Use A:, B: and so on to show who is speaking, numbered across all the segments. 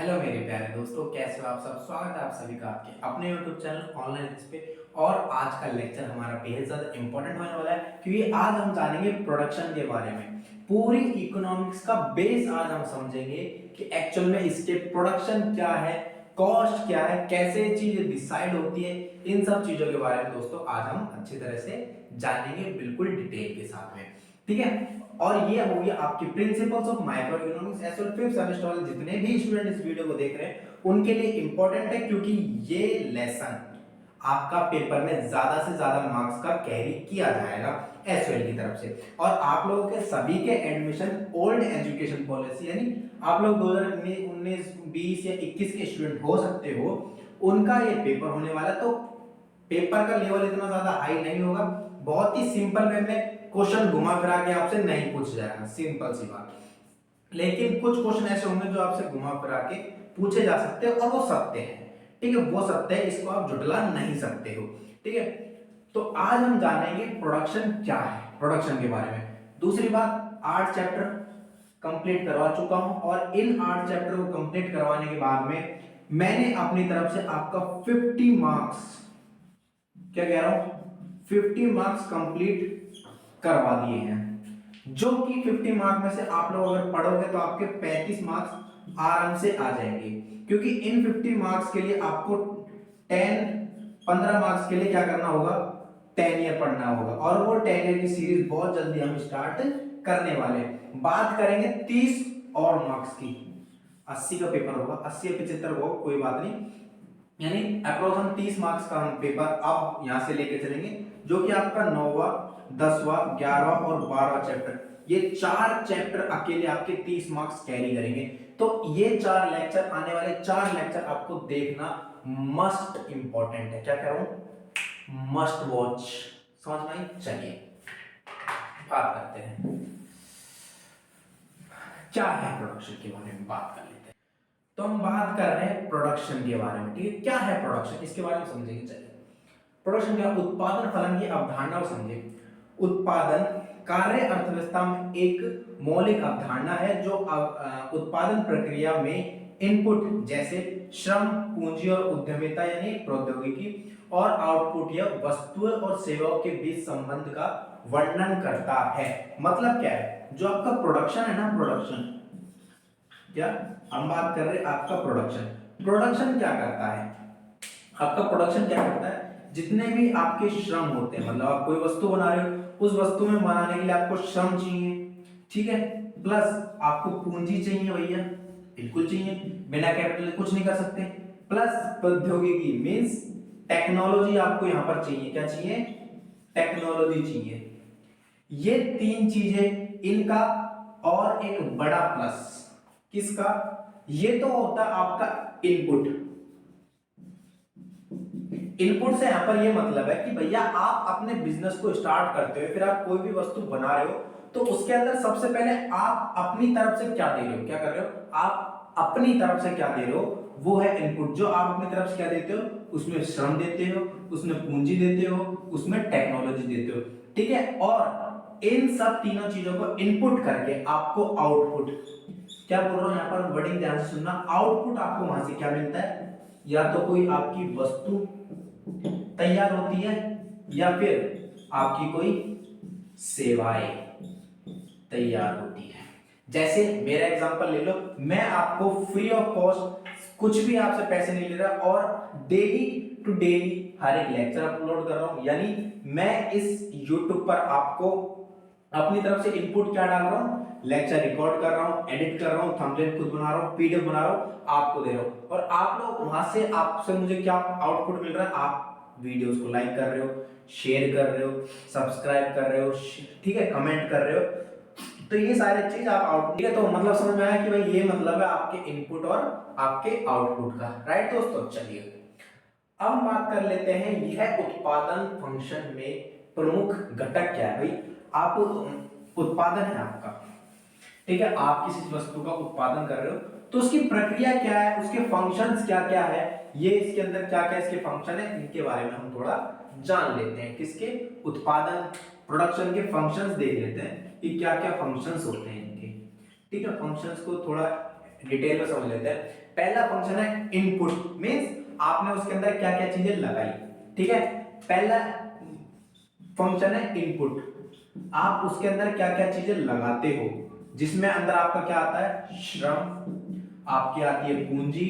A: Hello मेरे प्यारे दोस्तों, कैसे हो आप सब। स्वागत है आप सभी का आपके अपने यूट्यूब चैनल ऑनलाइन पे। और आज का लेक्चर हमारा बेहद ज़्यादा इंपॉर्टेंट होने वाला है, क्योंकि आज हम जानेंगे प्रोडक्शन के बारे में। पूरी इकोनॉमिक्स का बेस आज हम समझेंगे कि एक्चुअल में इसके प्रोडक्शन क्या है, कॉस्ट क्या है, कैसे चीजें डिसाइड होती है। इन सब चीजों के बारे में दोस्तों आज हम अच्छी तरह से जानेंगे, बिल्कुल डिटेल के साथ में। ठीक है, और ये हो गया आपकी principles of micro economics. As well fifth semester वाले जितने भी स्टूडेंट इस वीडियो को देख रहे हैं उनके लिए इंपॉर्टेंट है, क्योंकि ये लेसन आपका पेपर में ज्यादा से ज्यादा मार्क्स का कैरी किया जाएगा एसवेल की तरफ से। और आप लोगों के सभी के एडमिशन ओल्ड एजुकेशन पॉलिसी, यानी आप लोग 2019, 20 या 21 के स्टूडेंट हो सकते हो, उनका ये पेपर होने वाला। तो पेपर का लेवल इतना ज्यादा हाई नहीं होगा, बहुत ही सिंपल वे में क्वेश्चन घुमा फिरा के आपसे नहीं पूछ जाएगा, सिंपल सी बात। लेकिन कुछ क्वेश्चन ऐसे होंगे जो आपसे घुमा फिरा के पूछे जा सकते हैं, और वो सत्य है। ठीक है, वो सत्य है, इसको आप जुटला नहीं सकते हो। ठीक है, तो आज हम जानेंगे प्रोडक्शन क्या है, प्रोडक्शन के बारे में। दूसरी बात, 8 चैप्टर कंप्लीट करवा चुका हूं, और इन 8 चैप्टर को कंप्लीट करवाने के बाद में मैंने अपनी तरफ से आपका 50 मार्क्स, क्या कह रहा हूं, 50 मार्क्स कंप्लीट करवा दिए हैं। जो कि 50 मार्क्स में से आप लोग अगर पढ़ोगे तो आपके 35 मार्क्स आराम से आ जाएंगे, क्योंकि इन 50 मार्क्स के लिए आपको 15 मार्क्स के लिए क्या करना होगा, 10 ईयर पढ़ना होगा। और वो 10 ईयर की सीरीज बहुत जल्दी हम स्टार्ट करने वाले हैं। बात करेंगे 30 और मार्क्स की। 80 का पेपर होगा, 80 या 75 होगा, कोई बात नहीं, यानी अप्रोक्स हम 30 मार्क्स का हम पेपर अब यहां से लेके चलेंगे, जो कि आपका 9वां, 10वां, 11वां और 12वां चैप्टर, ये 4 चैप्टर अकेले आपके 30 मार्क्स कैरी करेंगे। तो ये 4 लेक्चर, आने वाले 4 लेक्चर आपको देखना मस्ट इंपॉर्टेंट है। क्या कह रहा हूं, मस्ट वॉच। समझ में आई? चलिए बात करते हैं क्या है प्रोडक्शन के बारे में, बात कर लेते हैं। तो हम बात कर रहे हैं प्रोडक्शन के बारे में। ठीक है, क्या है प्रोडक्शन, इसके बारे में समझेंगे। चलिए, प्रोडक्शन क्या, उत्पादन फलन की अवधारणा को समझे। उत्पादन कार्य अर्थव्यवस्था में एक मौलिक अवधारणा है, जो उत्पादन प्रक्रिया में इनपुट जैसे श्रम, पूंजी और उद्यमिता यानी प्रौद्योगिकी, और आउटपुट या वस्तुओं और सेवाओं के बीच संबंध का वर्णन करता है। मतलब क्या है, जो आपका प्रोडक्शन है ना, प्रोडक्शन क्या, हम बात कर रहे हैं आपका प्रोडक्शन। प्रोडक्शन क्या करता है, आपका प्रोडक्शन क्या करता है, जितने भी आपके श्रम होते हैं, मतलब आप कोई वस्तु बना रहे हो, उस वस्तु में बनाने के लिए आपको श्रम चाहिए, ठीक है, प्लस आपको पूंजी चाहिए भैया, बिल्कुल चाहिए, बिना कैपिटल कुछ नहीं कर सकते। प्लस प्रौद्योगिकी मींस टेक्नोलॉजी आपको यहां पर चाहिए। क्या चाहिए, टेक्नोलॉजी चाहिए। ये 3 चीजें इनका, और एक बड़ा प्लस किसका, ये तो होता आपका इनपुट। इनपुट से यहां पर ये मतलब है कि भैया आप अपने बिजनेस को स्टार्ट करते हो, फिर आप कोई भी वस्तु बना रहे हो, तो उसके अंदर सबसे पहले आप अपनी तरफ से क्या दे रहे हो, क्या कर रहे हो, आप अपनी तरफ से क्या दे रहे हो, वो है इनपुट। जो आप अपनी तरफ से क्या देते हो, उसमें श्रम देते हो, उसमें पूंजी देते हो, उसमें टेक्नोलॉजी देते हो। ठीक है, और इन सब तीनों चीजों को इनपुट करके आपको आउटपुट, क्या बोल रहा हूं यहां पर, वर्डिंग ध्यान से सुनना, आउटपुट आपको वहां से क्या मिलता है, या तो कोई आपकी वस्तु तैयार होती है, या फिर आपकी कोई सेवाएं तैयार होती है। जैसे मेरा एग्जांपल ले लो, मैं आपको फ्री ऑफ कॉस्ट कुछ भी आपसे पैसे नहीं ले रहा, और डेली टू डेली हर एक लेक्चर अपलोड कर रहा हूं। यानी मैं इस YouTube पर आपको अपनी तरफ से इनपुट क्या डाल रहा हूं, लेक्चर रिकॉर्ड कर रहा हूं, एडिट कर रहा हूं, थंबनेल खुद बना रहा हूं, पीडीएफ बना रहा हूं, आपको दे रहा हूं, और आप लोग वहां से, आपसे मुझे क्या आउटपुट मिल रहा है, आप वीडियोस को लाइक कर रहे हो, शेयर कर रहे हो, सब्सक्राइब कर रहे हो, ठीक है, कमेंट कर रहे हो। तो ये सारी चीज आप आउट, ठीक है, तो मतलब समझ में आया कि भाई ये मतलब है आपके इनपुट और आपके आउटपुट का, राइट दोस्तों। चलिए अब हम बात कर लेते हैं, यह उत्पादन फंक्शन में प्रमुख घटक क्या है। भाई आप, उत्पादन है आपका, ठीक है, आप किसी वस्तु का उत्पादन कर रहे हो, तो उसकी प्रक्रिया क्या है, उसके फंक्शंस क्या क्या है, ये इसके अंदर क्या क्या इसके फंक्शन है, इनके बारे में हम थोड़ा जान लेते हैं। किसके, उत्पादन, प्रोडक्शन के फंक्शंस देख लेते हैं कि क्या क्या फंक्शंस होते हैं इनके। ठीक है, फंक्शंस को थोड़ा डिटेल में समझ लेते हैं। पहला फंक्शन है इनपुट, मींस आपने उसके अंदर क्या क्या चीजें लगाई, ठीक है। पहला फंक्शन है इनपुट, आप उसके अंदर क्या क्या चीजें लगाते हो, जिसमें अंदर आपका क्या आता है, श्रम, आपकी आती है पूंजी,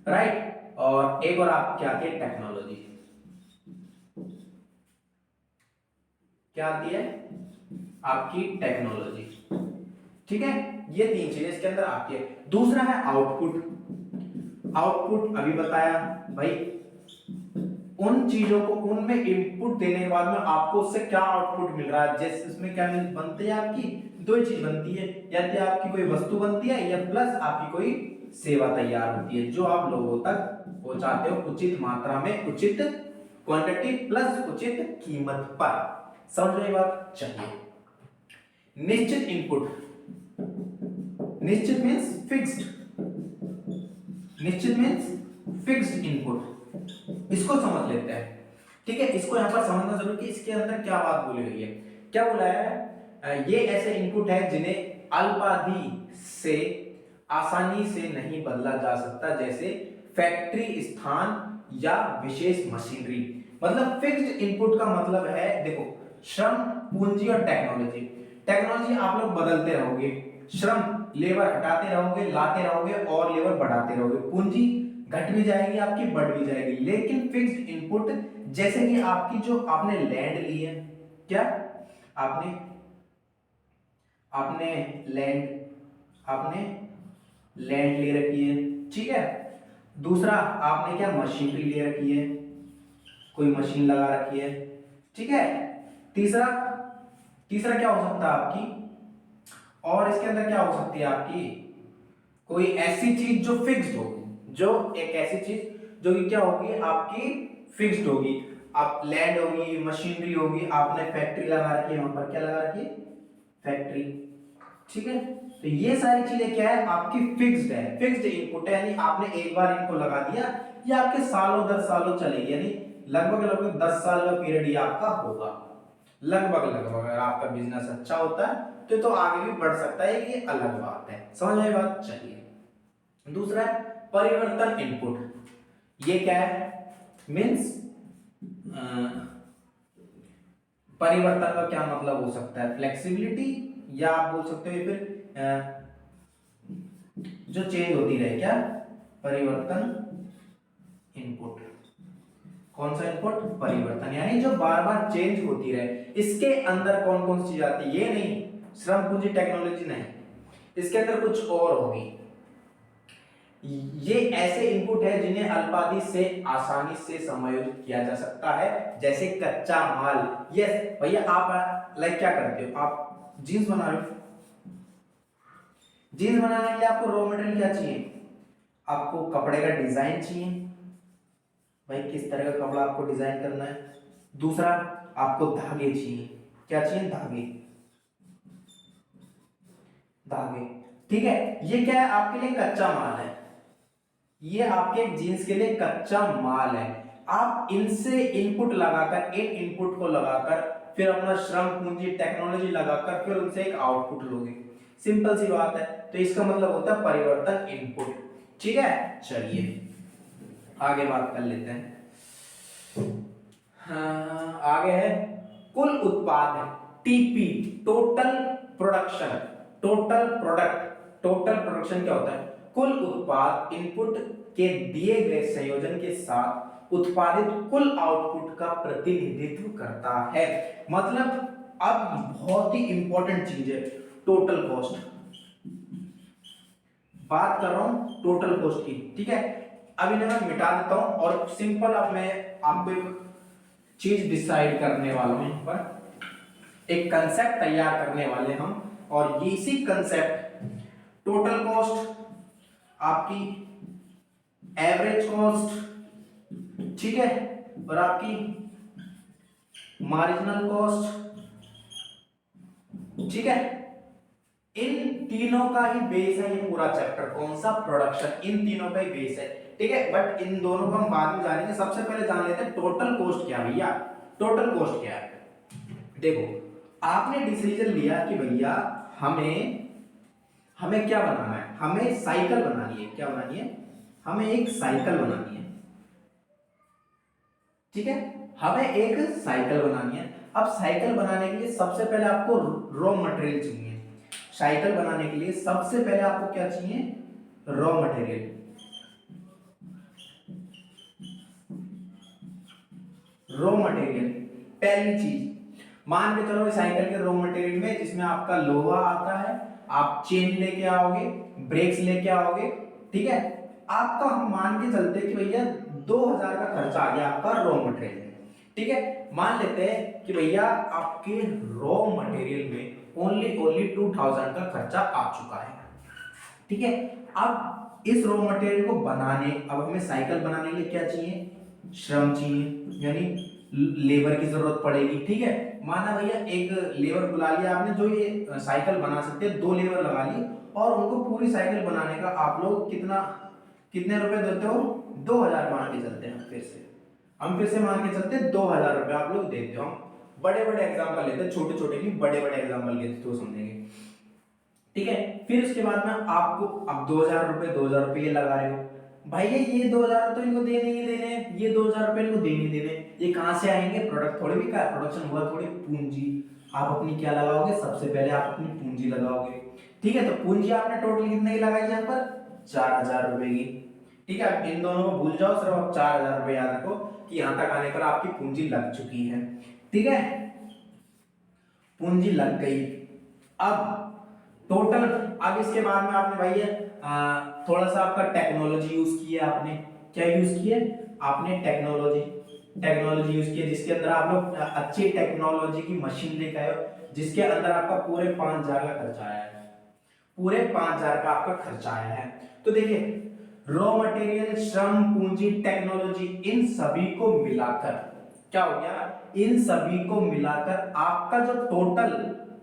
A: राइट, और एक और आपकी आती है टेक्नोलॉजी। क्या आती है, आपकी टेक्नोलॉजी, ठीक है। ये तीन चीजें इसके अंदर आती है। दूसरा है आउटपुट। आउटपुट अभी बताया भाई, उन चीजों को उनमें इनपुट देने के बाद में आपको उससे क्या आउटपुट मिल रहा है। जैसे इसमें क्या बनती है, आपकी दो ही चीज बनती है, या तो आपकी कोई वस्तु बनती है, या प्लस आपकी कोई सेवा तैयार होती है जो आप लोगों तक पहुंचाते हो उचित मात्रा में, उचित क्वांटिटी प्लस उचित कीमत पर। समझ रहे बात। चलिए, निश्चित इनपुट, निश्चित मीन्स फिक्स्ड, निश्चित मीन्स फिक्स्ड इनपुट, इसको समझ लेते हैं, ठीक है। इसको यहां पर समझना जरूरी कि इसके अंदर क्या बात बोली गई है। क्या बोला है, ये ऐसे इनपुट है जिन्हें अल्पावधि से आसानी से नहीं बदला जा सकता, जैसे फैक्ट्री स्थान या विशेष मशीनरी। मतलब फिक्स्ड इनपुट का मतलब है, देखो, श्रम, पूंजी और टेक्नोलॉजी। टेक्नोलॉजी आप लोग बदलते रहोगे, श्रम लेबर हटाते रहोगे, लाते रहोगे और लेबर बढ़ाते रहोगे, पूंजी घट भी जाएगी आपकी, बढ़ भी जाएगी। लेकिन फिक्स्ड इनपुट, जैसे कि आपकी जो आपने लैंड ली है, क्या आपने आपने लैंड आपने लैंड ले रखी है, ठीक है। दूसरा, आपने क्या मशीनरी ले रखी है, कोई मशीन लगा रखी है, ठीक है। तीसरा तीसरा क्या हो सकता है आपकी, और इसके अंदर क्या हो सकती है आपकी, कोई ऐसी चीज जो फिक्स्ड होगी, जो एक ऐसी चीज जो कि क्या होगी आपकी फिक्स्ड होगी। आप लैंड होगी, मशीनरी होगी, आपने फैक्ट्री लगा रखी है, वहां पर क्या लगा रखी है, फैक्ट्री, ठीक है। तो ये सारी चीजें क्या है, आपकी फिक्स्ड है, फिक्स्ड इनपुट है, यानी आपने एक बार इनको लगा दिया, ये आपके सालों दर सालों चलेगी, यानी लगभग लगभग 10 साल का पीरियड ये आपका होगा, लगभग लगभग। अगर आपका बिजनेस अच्छा होता है तो आगे भी बढ़ सकता है, ये अलग बात है। समझ में बात। चलिए, दूसरा है परिवर्तन इनपुट। ये क्या है, मीन्स परिवर्तन का क्या मतलब हो सकता है, फ्लेक्सिबिलिटी, या आप बोल सकते हो फिर जो चेंज होती रहे, क्या परिवर्तन इनपुट। कौन सा इनपुट, परिवर्तन, यानी जो बार बार चेंज होती रहे। इसके अंदर कौन कौन सी चीज आती है, ये नहीं, श्रम पूंजी टेक्नोलॉजी नहीं, इसके अंदर कुछ और होगी। ये ऐसे इनपुट है जिन्हें अल्पावधि से आसानी से समायोजित किया जा सकता है, जैसे कच्चा माल। यस भैया, आप लाइक क्या करते हो, आप जीन्स बना रहे हो, जीन्स बनाने के लिए आपको रॉ मटेरियल क्या चाहिए, आपको कपड़े का डिजाइन चाहिए, भाई किस तरह का कपड़ा आपको डिजाइन करना है। दूसरा, आपको धागे चाहिए, क्या चाहिए, धागे, धागे, ठीक है। ये क्या है, आपके लिए कच्चा माल है, ये आपके जीन्स के लिए कच्चा माल है। आप इनसे इनपुट लगाकर, इन इनपुट को लगाकर फिर अपना श्रम पूंजी टेक्नोलॉजी लगाकर फिर उनसे एक आउटपुट लोगे। सिंपल सी बात है। तो इसका मतलब होता है परिवर्तन इनपुट, ठीक है। चलिए आगे बात कर लेते हैं। आगे है कुल उत्पाद, TP, total production, total product. Total production क्या होता है, कुल उत्पाद इनपुट के दिए गए संयोजन के साथ उत्पादित कुल आउटपुट का प्रतिनिधित्व करता है। मतलब अब बहुत ही इंपॉर्टेंट चीज है टोटल कॉस्ट, बात कर रहा हूं टोटल कॉस्ट की, ठीक है। अब इन्हें मैं मिटा देता हूं और सिंपल अब मैं आपको एक चीज डिसाइड करने वाला हूं, यहाँ पर एक कंसेप्ट तैयार करने वाले हम, और इसी कंसेप्ट टोटल कॉस्ट, आपकी एवरेज कॉस्ट, ठीक है, और आपकी मार्जिनल कॉस्ट, ठीक है। इन तीनों का ही बेस है ये पूरा चैप्टर। कौन सा, प्रोडक्शन, इन तीनों का ही बेस है, ठीक है। बट इन दोनों को हम बाद में जानेंगे। सबसे पहले जान लेते हैं टोटल कॉस्ट क्या है भैया। टोटल कॉस्ट क्या है, देखो आपने डिसीजन लिया कि भैया हमें क्या बनाना है, हमें साइकिल बनानी है। क्या बनानी है? हमें एक साइकिल बनानी है। ठीक है, हमें एक साइकिल बनानी है। अब साइकिल बनाने के लिए सबसे पहले आपको रॉ मटेरियल चाहिए। साइकिल बनाने के लिए सबसे पहले आपको क्या चाहिए? Raw material. रॉ मटेरियल पहली चीज मान के चलो साइकिल के रॉ मटेरियल में, जिसमें आपका लोहा आता है, आप चेन लेके आओगे, ब्रेक्स लेके आओगे। ठीक है, आपका हम मान के चलते कि भैया 2000 का खर्चा आ गया आपका रॉ मटेरियल में। ठीक है, मान लेते हैं कि भैया आपके रॉ मटेरियल में ओनली 2000 का खर्चा आ चुका है। ठीक है, अब इस रॉ मटेरियल को बनाने, अब हमें साइकिल बनाने के लिए क्या चाहिए? श्रम चाहिए, यानी लेबर की जरूरत पड़ेगी। ठीक है, माना भैया एक लेबर बुला लिया आपने जो ये साइकिल बना सकते हैं, 2 लेबर लगा ली और उनको पूरी साइकिल बनाने का आप लोग कितने रुपए देते हो? 2000 मान के चलते हैं। फिर से मान के चलते हैं 2000 रुपए आप लोग देते हो। हम बड़े बड़े एग्जाम्पल लेते हैं, छोटे छोटे नहीं, बड़े बड़े एग्जाम्पल लेते तो समझेंगे। ठीक है, फिर उसके बाद में आपको अब 2000 रुपये लगा रहे हो। भैया ये 2000 तो इनको देने ही देने, ये 2000 रुपये इनको देने ही देने। ये कहां से आएंगे? प्रोडक्ट थोड़ी भी, का प्रोडक्शन हुआ थोड़ी, पूंजी। आप अपनी क्या लगाओगे? सबसे पहले आप अपनी पूंजी लगाओगे। ठीक है, तो पूंजी आपने टोटल कितने की लगाई यहाँ पर? 4000 रुपए की। ठीक है, अब इन दोनों को भूल जाओ, सिर्फ आप 4000 रुपए याद रखो कि यहां तक आने पर आपकी पूंजी लग चुकी है। ठीक है, पूंजी लग गई। अब टोटल, अब इसके बाद में आपने भाई थोड़ा सा आपका टेक्नोलॉजी यूज किया आपने। क्या यूज किया? आपने टेक्नोलॉजी यूज किया, जिसके अंदर आप लोग अच्छी टेक्नोलॉजी की मशीन लेकर आए हो, जिसके अंदर आपका पूरे 5000 का खर्चा आया है। पूरे 5000 का आपका खर्चा आया है। तो देखिए, रॉ मटेरियल, श्रम, पूंजी, टेक्नोलॉजी, इन सभी को मिलाकर क्या हो गया? इन सभी को मिलाकर आपका जो टोटल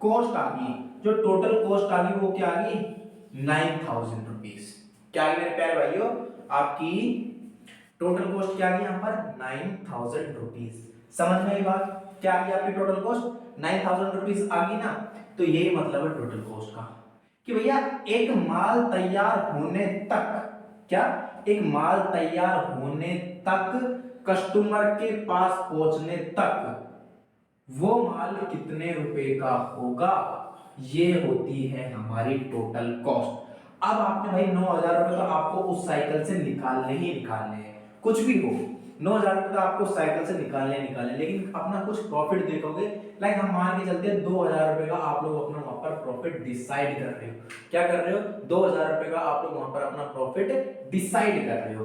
A: कॉस्ट आ गई, जो टोटल कॉस्ट आ गई वो क्या आ गई? 9000 रुपीज। क्या आ गई मेरे प्यारे भाइयों? आपकी टोटल कॉस्ट क्या आ गई यहाँ पर? 9000 रुपीज। समझ में आई बात? क्या आ गई आपकी टोटल कॉस्ट? 9000 रुपीज आ गई ना। तो यही मतलब है टोटल कॉस्ट का, कि भैया एक माल तैयार होने तक, क्या एक माल तैयार होने तक, कस्टमर के पास पहुंचने तक वो माल कितने रुपए का होगा, ये होती है हमारी टोटल कॉस्ट। अब आपने भाई 9000 रुपए तो आपको उस साइकिल से निकालने ही निकालने हैं, कुछ भी हो। 9000 रुपए तो आपको साइकिल से निकालने, लेकिन अपना कुछ प्रॉफिट देखोगे। लाइक हम मान के चलते हैं 2000 रुपए का आप लोग अपना वहां पर प्रॉफिट डिसाइड कर रहे हो। क्या कर रहे हो? 2000 रुपए का आप लोग वहां पर अपना प्रॉफिट डिसाइड कर रहे हो,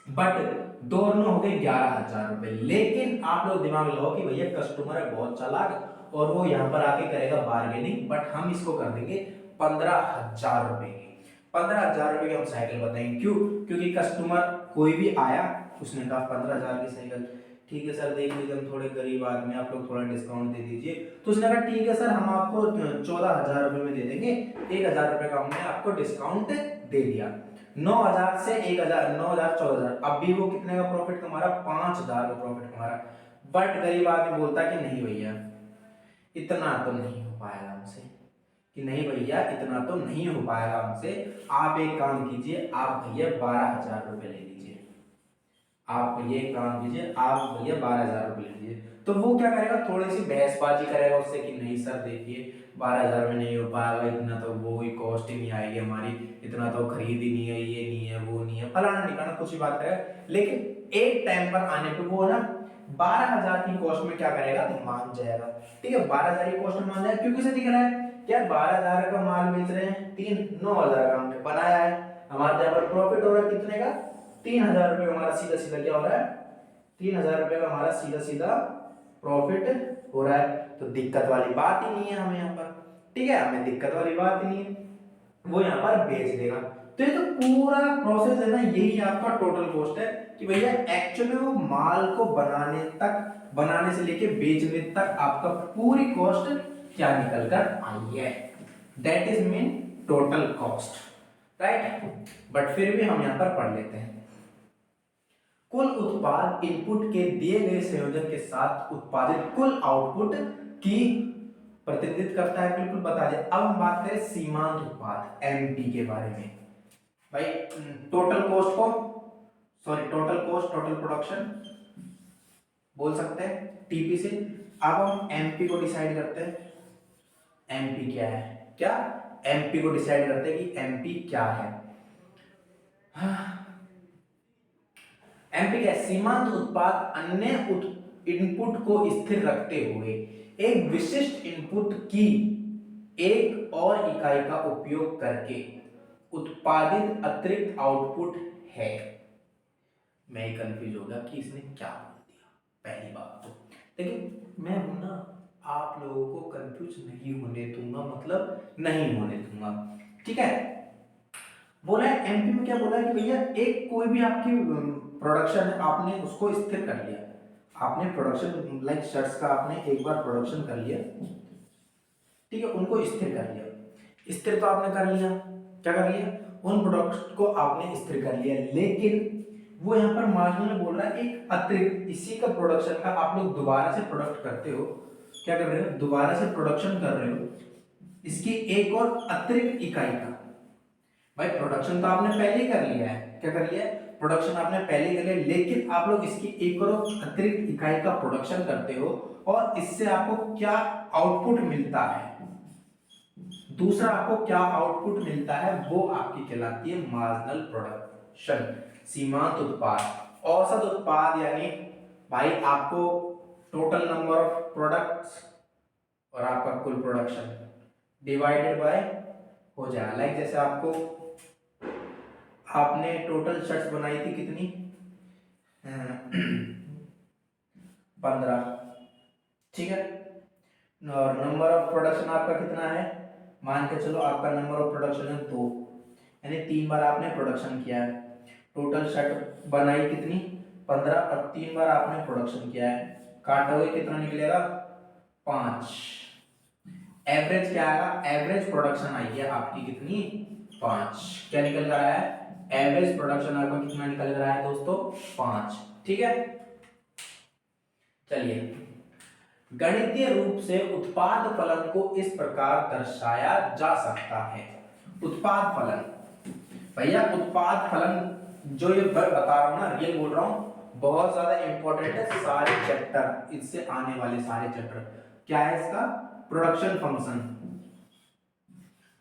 A: बट दोनों हो गए 11000 रुपए। लेकिन आप लोग दिमाग लगाओ कि भैया कस्टमर है बहुत चालाक और वो यहाँ पर आके करेगा बार्गेनिंग, बट हम इसको कर देंगे 15000 रुपए की। 15000 रुपए की हम साइकिल बताएंगे। क्यों? क्योंकि कस्टमर कोई भी आया, उसने कहा 15000 की साइकिल, ठीक है सर देख लीजिए हम थोड़े गरीब आदमी, आप लोग थोड़ा डिस्काउंट दे दीजिए। तो उसने कहा ठीक है सर हम आपको 14000 रुपए में दे देंगे, 1000 रुपए का हमने आपको डिस्काउंट दे दिया। 9000 से 1000, 9000, 14000, अब भी वो कितने का प्रॉफिट कमा रहा? 5000 का प्रॉफिट कमा रहा। बट गरीब आदमी बोलता कि नहीं भैया इतना तो नहीं हो पाएगा हमसे, कि नहीं भैया इतना तो नहीं हो पाएगा हमसे, आप एक काम कीजिए, आप भैया 12000 रुपए ले लीजिए। आप भैया एक काम कीजिए, आप भैया 12000 रुपए ले लीजिए। तो वो क्या करेगा? थोड़ी सी बहसबाजी करेगा उससे कि नहीं सर देखिए 12000 में नहीं हो पाएगा, इतना तो वो ही कॉस्ट ही नहीं आएगी हमारी, इतना तो खरीद ही नहीं है, ये नहीं है, वो नहीं है, फलाना निकालना कुछ ही बात करेगा। लेकिन एक टाइम पर आने पे वो ना 12000 की कॉस्ट में क्या करेगा? मान जाएगा। ठीक है, 12000 की कॉस्ट में मान जाएगा, क्योंकि उसे दिख रहा है यार 12000 का माल बेच रहे हैं, 9000 का हमने बनाया है, हमारे यहाँ पर प्रॉफिट हो रहा है कितने का? 3000 रुपए का हमारा सीधा सीधा क्या हो रहा है? 3000 रुपए का हमारा सीधा सीधा प्रॉफिट हो रहा है। तो दिक्कत वाली बात ही नहीं है हमें यहाँ पर। ठीक है, हमें दिक्कत वाली बात ही नहीं है, वो यहाँ पर बेच देगा। तो ये तो पूरा प्रोसेस है ना, यही आपका टोटल कॉस्ट है, कि भैया एक्चुअली वो माल को बनाने तक, बनाने से लेके बेचने तक आपका पूरी कॉस्ट क्या निकल कर आई है। That is mean total cost, right. But फिर भी हम यहाँ पर पढ़ लेते हैं। कुल उत्पाद इनपुट के दिए गए संयोजन के साथ उत्पादित कुल आउटपुट की प्रतिनिधित्व करता है, बिल्कुल बता दिया। अब हम बात करें सीमांत उत्पाद एमपी के बारे में। भाई टोटल कॉस्ट को, sorry total cost, total production बोल सकते हैं टीपी से। अब हम एमपी को डिसाइड करते हैं, एमपी क्या है, क्या एमपी को डिसाइड करते हैं कि एमपी क्या है। एमपी क्या, सीमांत उत्पाद अन्य इनपुट को स्थिर रखते हुए एक विशिष्ट इनपुट की एक और इकाई का उपयोग करके उत्पादित अतिरिक्त आउटपुट है। मैं कंफ्यूज हो गया कि इसने क्या बोल दिया। पहली बात तो देखिए, मैं हूं ना, आप लोगों को कंफ्यूज नहीं होने दूंगा, मतलब नहीं होने दूंगा, ठीक है। बोला है एमपी में, क्या बोला है कि भैया एक कोई भी आपकी प्रोडक्शन है, आपने उसको स्थिर कर लिया। आपने प्रोडक्शन लाइक शर्ट्स का आपने एक बार प्रोडक्शन कर लिया, ठीक है, उनको स्थिर कर लिया। स्थिर तो आपने कर लिया, क्या कर लिया, उन प्रोडक्ट को आपने स्थिर कर लिया, लेकिन वो यहाँ पर मार्जिन में बोल रहा है एक अतिरिक्त इसी का प्रोडक्शन का आप लोग दोबारा से प्रोडक्ट करते हो। क्या कर रहे हो, दोबारा से प्रोडक्शन कर रहे हो इसकी एक और अतिरिक्त इकाई का। भाई प्रोडक्शन तो आपने पहले ही कर लिया है, क्या कर लिया है, प्रोडक्शन आपने पहले ही कर लिया, लेकिन आप लोग इसकी एक और अतिरिक्त इकाई का प्रोडक्शन करते हो और इससे आपको क्या आउटपुट मिलता है, दूसरा आपको क्या आउटपुट मिलता है, वो आपकी कहलाती है मार्जिनल प्रोडक्शन, सीमांत उत्पाद। औसत उत्पाद यानी भाई आपको टोटल नंबर ऑफ प्रोडक्ट्स और आपका कुल प्रोडक्शन डिवाइडेड बाय हो जाएगा। लाइक जैसे आपको, आपने टोटल शर्ट्स बनाई थी कितनी, 15, ठीक है, और नंबर ऑफ प्रोडक्शन आपका कितना है, मान के चलो आपका नंबर ऑफ प्रोडक्शन है 2, यानी 3 बार आपने प्रोडक्शन किया है। टोटल शर्ट बनाई कितनी, 15, और 3 बार आपने प्रोडक्शन किया है, काटोगे कितना निकलेगा, 5। एवरेज क्या आएगा, एवरेज प्रोडक्शन आई है आपकी कितनी, 5। क्या निकल कर आया है, एवरेज प्रोडक्शन आपका कितना निकल कर आया है दोस्तों, 5, ठीक है। चलिए, गणितीय रूप से उत्पाद फलन को इस प्रकार दर्शाया जा सकता है। उत्पाद फलन, भैया उत्पाद फलन जो ये बता रहा हूं ना, रियल बोल रहा हूं, बहुत ज्यादा इंपॉर्टेंट है, सारे चैप्टर इससे आने वाले सारे चैप्टर। क्या है इसका, प्रोडक्शन फंक्शन,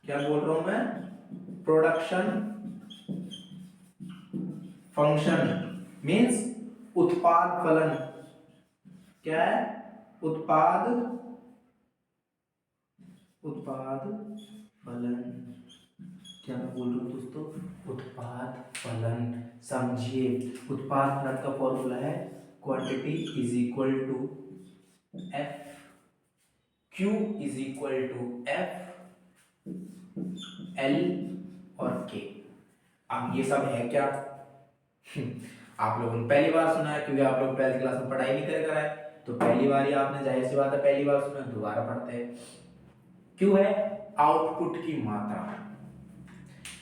A: क्या बोल रहा हूं मैं, प्रोडक्शन फंक्शन मींस उत्पाद फलन। क्या है, उत्पाद फलन, क्या मैं बोल रहा हूं दोस्तों, उत्पाद फलन। समझिए, उत्पाद फलन का फॉर्मूला है quantity is equal to F, Q is equal to F, L और के। अब ये सब है क्या आप लोगों ने पहली बार सुना है, क्योंकि आप लोग 12th क्लास में पढ़ाई नहीं कर आए, तो पहली बार ही आपने, जाहिर सी बात है पहली बार सुना, दोबारा पढ़ते हैं। क्यों है, आउटपुट की मात्रा,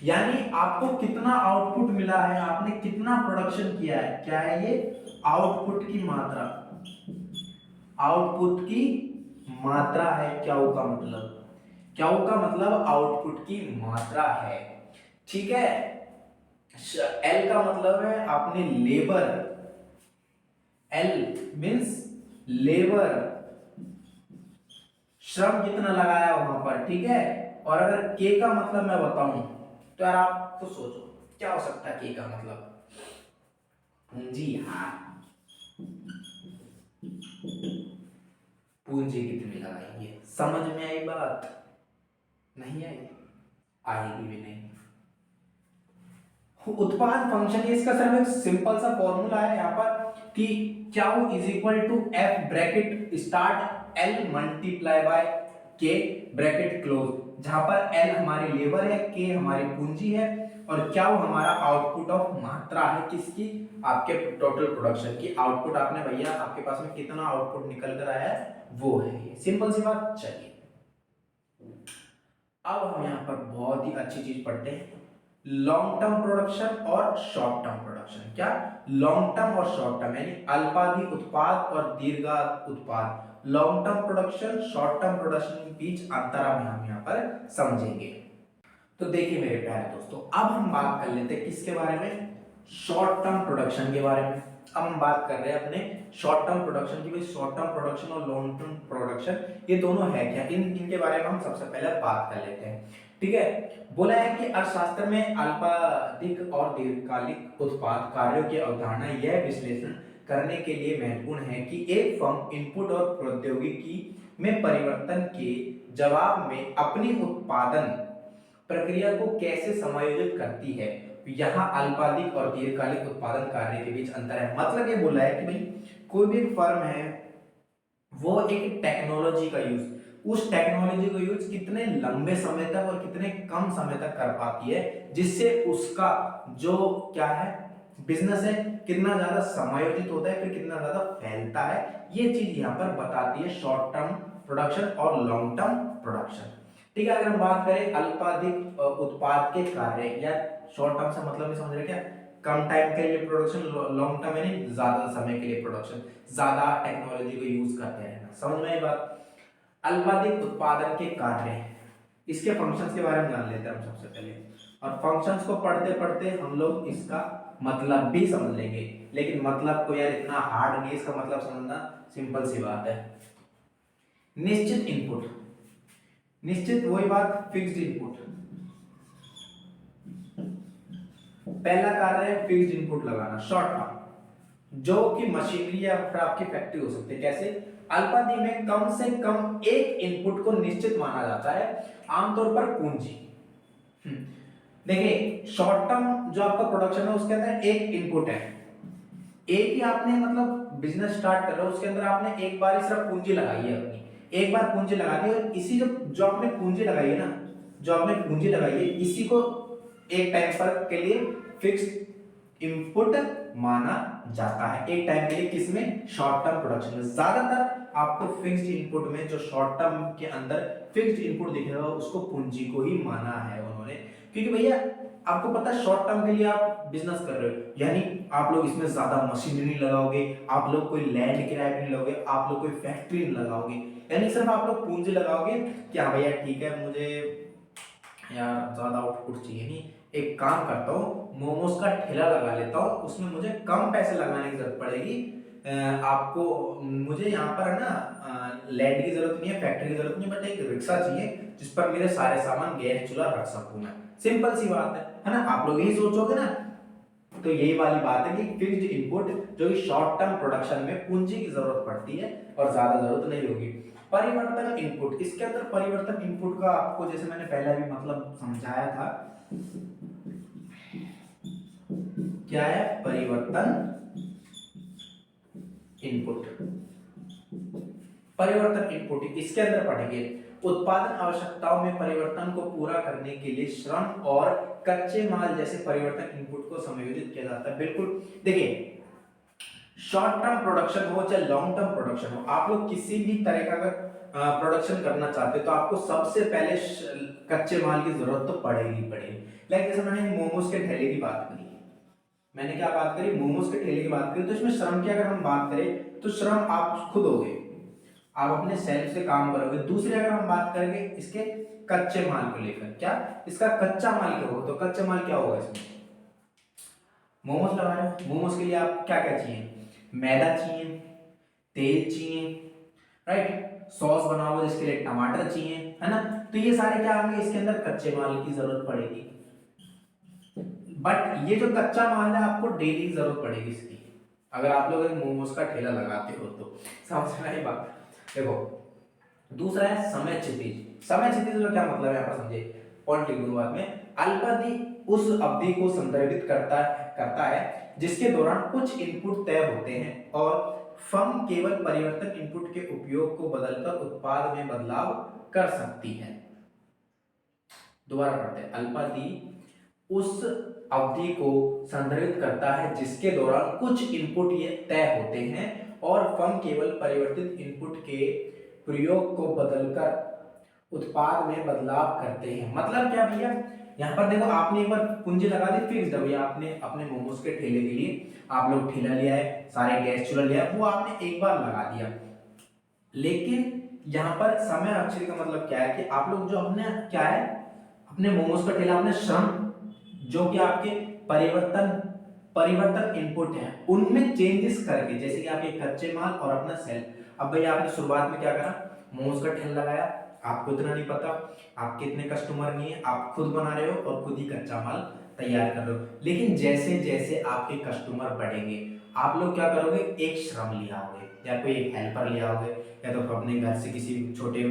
A: यानी आपको कितना आउटपुट मिला है, आपने कितना प्रोडक्शन किया है, क्या है ये, आउटपुट की मात्रा, आउटपुट की मात्रा है। क्या का मतलब, क्या का मतलब आउटपुट की मात्रा है, ठीक है। एल का मतलब है आपने लेबर, एल मींस लेबर, श्रम कितना लगाया वहां पर, ठीक है। और अगर के का मतलब मैं बताऊं तो यार आप तो सोचो क्या हो सकता है के का मतलब, पूंजी। हाँ, पूंजी कितनी लगाएंगे, समझ में आई बात, नहीं आई, आएगी भी नहीं। उत्पाद फंक्शन, इसका सिर्फ एक सिंपल सा फॉर्मूला है यहाँ पर कि Q is equal to F bracket start L multiply by K bracket close, जहां पर एल हमारी लेबर है, के हमारी पूंजी है, और क्या हमारा आउटपुट ऑफ मात्रा है किसकी, आपके टोटल प्रोडक्शन की। आउटपुट आपने भैया आपके पास में कितना आउटपुट निकल कर आया है वो है, सिंपल सी बात। चलिए अब हम यहाँ पर बहुत ही अच्छी चीज पढ़ते हैं, लॉन्ग टर्म प्रोडक्शन और शॉर्ट टर्म प्रोडक्शन। क्या? लॉन्ग टर्म और शॉर्ट टर्म, यानी अल्पावधि उत्पाद और दीर्घावधि उत्पाद। Long term production, short term production के बीच अंतर हम यहाँ पर समझेंगे। तो देखिए मेरे प्यारे दोस्तों, अब हम बात कर लेते हैं किसके बारे में? शॉर्ट टर्म प्रोडक्शन के बारे में। अब हम बात कर रहे हैं अपने शॉर्ट टर्म प्रोडक्शन की। भाई शॉर्ट टर्म प्रोडक्शन और लॉन्ग टर्म प्रोडक्शन ये दोनों है क्या, इनके बारे में हम सबसे पहले बात कर लेते हैं। ठीक है, बोला है कि अर्थशास्त्र में अल्पावधिक और दीर्घकालिक उत्पाद कार्यों की अवधारणा यह विश्लेषण करने के लिए महत्वपूर्ण है कि एक फर्म इनपुट और प्रौद्योगिकी में परिवर्तन के जवाब में अपनी उत्पादन प्रक्रिया को कैसे समायोजित करती है। यहाँ अल्पावधिक और दीर्घकालिक उत्पादन कार्य के बीच अंतर है। मतलब ये बोला है कि भाई कोई भी एक फर्म है, वो एक टेक्नोलॉजी का यूज, उस टेक्नोलॉजी को यूज कितने लंबे समय तक और कितने कम समय तक कर पाती है, जिससे उसका जो क्या है बिजनेस है कितना ज्यादा समायोजित होता है, फिर कितना ज्यादा फैलता है। ये चीज यहाँ पर बताती है शॉर्ट टर्म प्रोडक्शन और लॉन्ग टर्म प्रोडक्शन। ठीक है, अगर हम बात करें अल्पावधिक उत्पाद के कार्य, या शॉर्ट टर्म से मतलब नहीं समझ रहे क्या, कम टाइम के लिए प्रोडक्शन, लॉन्ग टर्म यानी ज्यादा समय के लिए प्रोडक्शन, ज्यादा टेक्नोलॉजी को यूज करते रहना। समझ में आई बात? अल्पावधिक उत्पादन के कार्य, इसके फंक्शंस के बारे में जान लेते हैं हम सबसे पहले। और फंक्शंस को पढ़ते पढ़ते हम लोग इसका मतलब भी समझ लेंगे, लेकिन मतलब को यार इतना हार्ड नहीं, इसका मतलब समझना सिंपल सी बात है। निश्चित इनपुट, निश्चित वही बात, फिक्स्ड इनपुट। पहला कार्य है फिक्स्ड इनपुट लगाना, शॉर्ट टर्म, जो कि मशीनरी या फिर आपकी फैक्ट्री हो सकती है। कैसे? अल्पावधि में कम से कम एक इनपुट को निश्चित माना जाता है, आमतौर पर पूंजी। देखिए शॉर्ट टर्म जो आपका प्रोडक्शन है उसके अंदर एक इनपुट है, एक ही आपने मतलब बिजनेस स्टार्ट कर रहे हो, उसके अंदर आपने एक बार ही सिर्फ पूंजी लगाई है अपनी, एक बार पूंजी लगा दी, और इसी जो जो आपने पूंजी लगाई है ना, जो आपने पूंजी लगाई है इसी को एक टाइम पर के लिए फिक्स्ड इनपुट माना जाता है। एक टाइम के लिए किसमें? शॉर्ट टर्म प्रोडक्शन में। ज्यादातर आपको फिक्स्ड इनपुट में, जो शॉर्ट टर्म के अंदर फिक्स्ड इनपुट दिखेगा उसको पूंजी को ही माना है उन्होंने, क्योंकि भैया आपको पता है शॉर्ट टर्म के लिए आप बिजनेस कर रहे हो, यानी आप लोग इसमें ज्यादा मशीनरी नहीं लगाओगे, आप लोग कोई लैंड किराए पे नहीं लगाओगे, आप लोग कोई फैक्ट्री नहीं लगाओगे, यानी सिर्फ आप लोग पूंजी लगाओगे कि हाँ भैया ठीक है मुझे यार ज्यादा आउटपुट चाहिए नहीं, एक काम करता हूँ मोमोज का ठेला लगा लेता हूँ, उसमें मुझे कम पैसे लगाने की जरूरत पड़ेगी, आपको मुझे यहाँ पर है ना लैंड की जरूरत नहीं है, फैक्ट्री की जरूरत नहीं, बट एक रिक्शा चाहिए जिस पर मेरे सारे सामान गैस चूल्हा रख सकूं मैं। सिंपल सी बात है ना? आप लोग यही सोचोगे ना? तो यही वाली बात है कि फिक्स्ड इनपुट जो कि शॉर्ट टर्म प्रोडक्शन में पूंजी की जरूरत पड़ती है और ज्यादा जरूरत नहीं होगी। परिवर्तन इनपुट, इसके अंदर परिवर्तन इनपुट का आपको जैसे मैंने पहले भी मतलब समझाया था, क्या है परिवर्तन इनपुट। परिवर्तन इनपुट इसके अंदर पढ़ेंगे उत्पादन आवश्यकताओं में परिवर्तन को पूरा करने के लिए श्रम और कच्चे माल जैसे परिवर्तन इनपुट को समायोजित किया जाता है। बिल्कुल, देखिए शॉर्ट टर्म प्रोडक्शन हो चाहे लॉन्ग टर्म प्रोडक्शन हो, आप लोग किसी भी तरह का अगर प्रोडक्शन करना चाहते हो तो आपको सबसे पहले कच्चे माल की जरूरत तो पड़ेगी पड़ेगी। लाइक जैसे मैंने मोमोज के ठेले की बात करी, मैंने क्या बात करी, मोमोज के ठेले की बात करी, तो इसमें श्रम की अगर हम बात करें तो श्रम आप खुद होगे, आप अपने सेल्फ से काम करोगे। दूसरी अगर हम बात करेंगे इसके कच्चे माल को लेकर, क्या इसका कच्चा माल क्या होगा, तो कच्चा माल क्या होगा इसमें? मोमोज लगा रहे हो, मोमोज के लिए आप क्या क्या चाहिए? मैदा चाहिए, तेल चाहिए, राइट, सॉस बनाओगे जिसके लिए टमाटर चाहिए, है ना? तो ये सारे क्या होंगे, इसके अंदर कच्चे माल की जरूरत पड़ेगी। बट ये जो कच्चा माल है आपको डेली जरूरत पड़ेगी इसकी, अगर आप लोग मोमोज का ठेला लगाते हो तो। समझ में आई बात? देखो दूसरा है समय क्षितिज। समय क्षितिज का क्या मतलब है यहाँ पर समझे, पॉइंट लिख दूं बाद में। अल्पावधि उस अवधि को संदर्भित करता है जिसके दौरान कुछ इनपुट तय होते हैं और फर्म केवल परिवर्तन इनपुट के उपयोग को बदलकर उत्पाद में बदलाव कर सकती है। दोबारा पढ़ते हैं, अल्पावधि उस अवधि को संदर्भित करता है जिसके दौरान कुछ इनपुट ये तय होते हैं और फर्म केवल परिवर्तित इनपुट के प्रयोग को बदलकर उत्पाद में बदलाव करते हैं। मतलब क्या भैया, यहाँ पर देखो आपने एक बार पूंजी लगा दी फिक्स्ड है भैया, आपने अपने मोमोज के ठेले के लिए आप लोग ठेला लिया है, सारे गैस चूल्हा लिया है, वो आपने एक बार लगा दिया। लेकिन यहाँ पर समय अक्षर का मतलब क्या है कि आप लोग जो अपने क्या है अपने मोमोज का ठेला, अपने श्रम जो कि आपके परिवर्तन परिवर्तन इनपुट है उनमें चेंजेस करके, जैसे कि आप ये कच्चे माल और अपना सेल। अब भैया आपने शुरुआत में क्या करा, मोमोज का ठेला लगाया, आपको इतना नहीं पता आपके इतने कस्टमर नहीं है, आप खुद बना रहे हो और खुद ही कच्चा माल तैयार कर रहे हो। लेकिन जैसे जैसे आपके कस्टमर बढ़ेंगे आप लोग क्या करोगे, एक श्रम लिया होगे या कोई एक हेल्पर लिया होगे, या तो अपने घर से किसी छोटे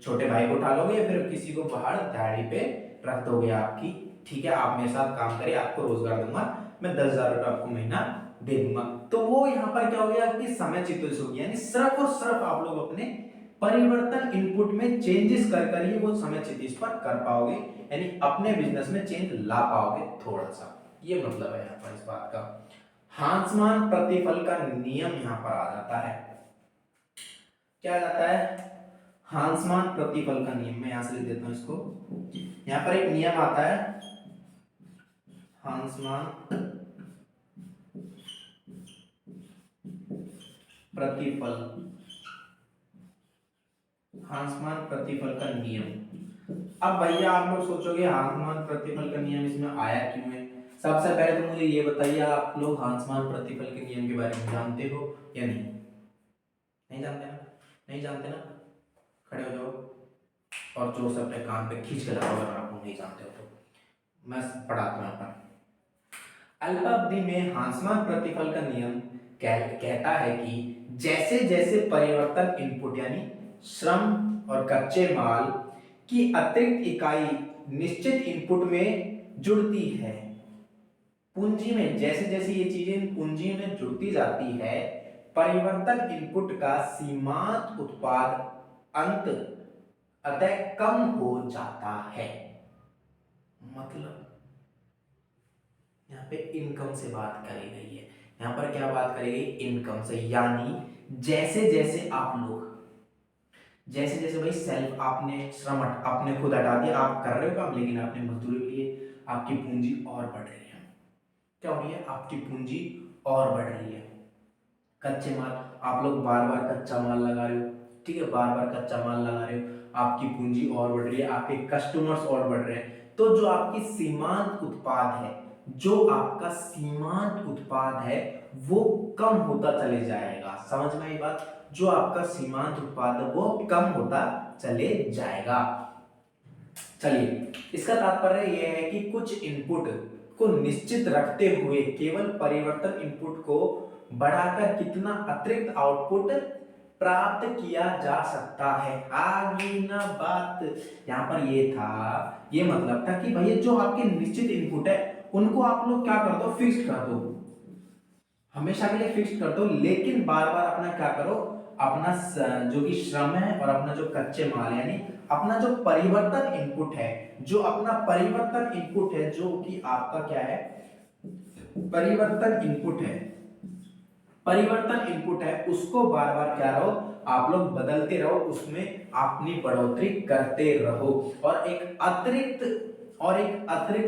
A: छोटे भाई को उठा लोगे या फिर किसी को बाहर दिहाड़ी पे रख दोगे आपकी, ठीक है आप मेरे साथ काम करिए आपको रोजगार दूंगा, मैं 10,000 रुपये आपको महीना दे दूंगा। तो वो यहाँ पर क्या हो गया कि समय चित्त हो गया, यानी सिर्फ और सिर्फ आप लोग अपने परिवर्तन इनपुट में चेंजेस कर कर ही वो समय चित्त पर कर पाओगे, यानी अपने बिजनेस में चेंज ला पाओगे थोड़ा सा, ये मतलब है यहाँ पर इस बात का। हांसमान प्रतिफल का नियम यहाँ पर आ जाता है, क्या आ जाता है, हांसमान प्रतिफल का नियम। मैं यहां से लिख देता हूं इसको, यहां पर एक नियम आता है हांसमान प्रतिफल, हांसमान प्रतिफल का नियम। अब भैया आप लोग सोचोगे हांसमान प्रतिफल का नियम इसमें आया क्यों है। सबसे पहले तो मुझे ये बताइए आप लोग हांसमान प्रतिफल के नियम के बारे में जानते हो या नहीं, नहीं जानते ना, नहीं जानते ना, खड़े हो जाओ और जोर से अपने कान पे खींच के लगाओ अगर आप लोग नहीं जानते हो तो। मैं पढ़ाता हूं यहाँ पर, अल्पावधि में हांसमान प्रतिफल का नियम कहता है कि जैसे जैसे परिवर्तन इनपुट यानी श्रम और कच्चे माल की अतिरिक्त इकाई निश्चित इनपुट में जुड़ती है, पूंजी में जैसे जैसे ये चीजें पूंजी में जुड़ती जाती है, परिवर्तन इनपुट का सीमांत उत्पाद अंत अतः कम हो जाता है। मतलब यहाँ पे इनकम से बात करी गई है, यहाँ पर क्या बात करी गई, इनकम से, यानी जैसे जैसे आप लोग जैसे जैसे भाई सेल्फ आपने श्रम आपने खुद हटा दिया, आप कर रहे हो काम लेकिन आपने मजदूरी के लिए आपकी पूंजी और बढ़ रही है, क्या हो रही है आपकी पूंजी और बढ़ रही है। कच्चे माल आप लोग बार बार कच्चा माल लगा रहे हो, ठीक है बार बार कच्चा माल लगा रहे हो, आपकी पूंजी और बढ़ रही है, आपके कस्टमर्स और बढ़ रहे हैं, तो जो आपकी सीमांत उत्पाद है, जो आपका सीमांत उत्पाद है वो कम होता चले जाएगा। समझ में आई बात, जो आपका सीमांत उत्पाद है वो कम होता चले जाएगा। चलिए इसका तात्पर्य यह है कि कुछ इनपुट को निश्चित रखते हुए केवल परिवर्तन इनपुट को बढ़ाकर कितना अतिरिक्त आउटपुट प्राप्त किया जा सकता है। आगे ना बात यहाँ पर ये था, ये मतलब था कि भैया जो आपके निश्चित इनपुट है उनको आप लोग क्या कर दो, फिक्स कर दो, हमेशा के लिए फिक्स कर दो, लेकिन बार बार अपना क्या करो, अपना जो कि श्रम है और अपना जो कच्चे माल है यानी अपना जो परिवर्तन इनपुट है, जो अपना परिवर्तन इनपुट है जो कि आपका क्या है, परिवर्तन इनपुट है, परिवर्तन इनपुट है उसको बार बार क्या रहो आप लोग बदलते रहो, उसमें अपनी बढ़ोतरी करते रहो और एक अतिरिक्त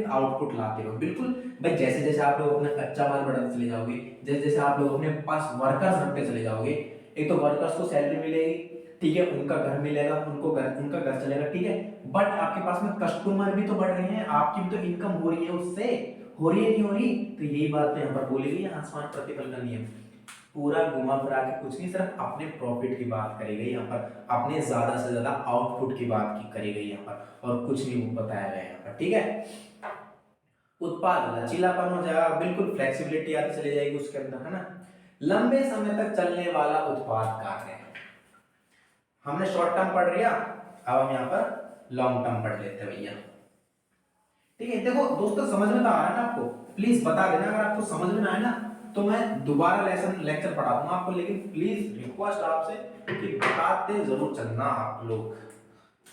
A: आउटपुट लाते रहो। बिल्कुल भाई, जैसे जैसे आप लोग अपना कच्चा माल बढ़ाते चले जाओगे, जैसे जैसे आप लोग अपने पास वर्कर्स रखते चले जाओगे, एक तो वर्कर्स को सैलरी मिलेगी, ठीक है उनका घर मिलेगा, उनका घर चलेगा, ठीक है, बट आपके पास में कस्टमर भी तो बढ़ रहे हैं, आपकी भी तो इनकम हो रही है उससे, हो रही है नहीं हो रही, तो यही बात यहाँ पर बोली गई आसमान प्रतिफल का नियम। पूरा घुमा फिरा के कुछ नहीं, सिर्फ अपने प्रॉफिट की बात करी गई यहाँ पर, अपने ज्यादा से ज्यादा आउटपुट की बात की करी गई यहाँ पर, और कुछ नहीं बताया गया यहाँ पर, ठीक है। उत्पाद लचीलापन हो जाएगा, बिल्कुल फ्लेक्सिबिलिटी आती चली जाएगी उसके अंदर, है ना। लंबे समय तक चलने वाला उत्पाद कार्य, हमने शॉर्ट टर्म पढ़ लिया, अब हम यहाँ पर लॉन्ग टर्म पढ़ लेते हैं भैया, ठीक है। देखो दोस्तों समझ में तो आ रहा है ना आपको, प्लीज बता देना अगर आपको समझ में ना आए ना, तो मैं दोबारा लेक्चर पढ़ा दूंगा आपको, लेकिन प्लीज रिक्वेस्ट आपसे कि बताते जरूर चलना आप लोग,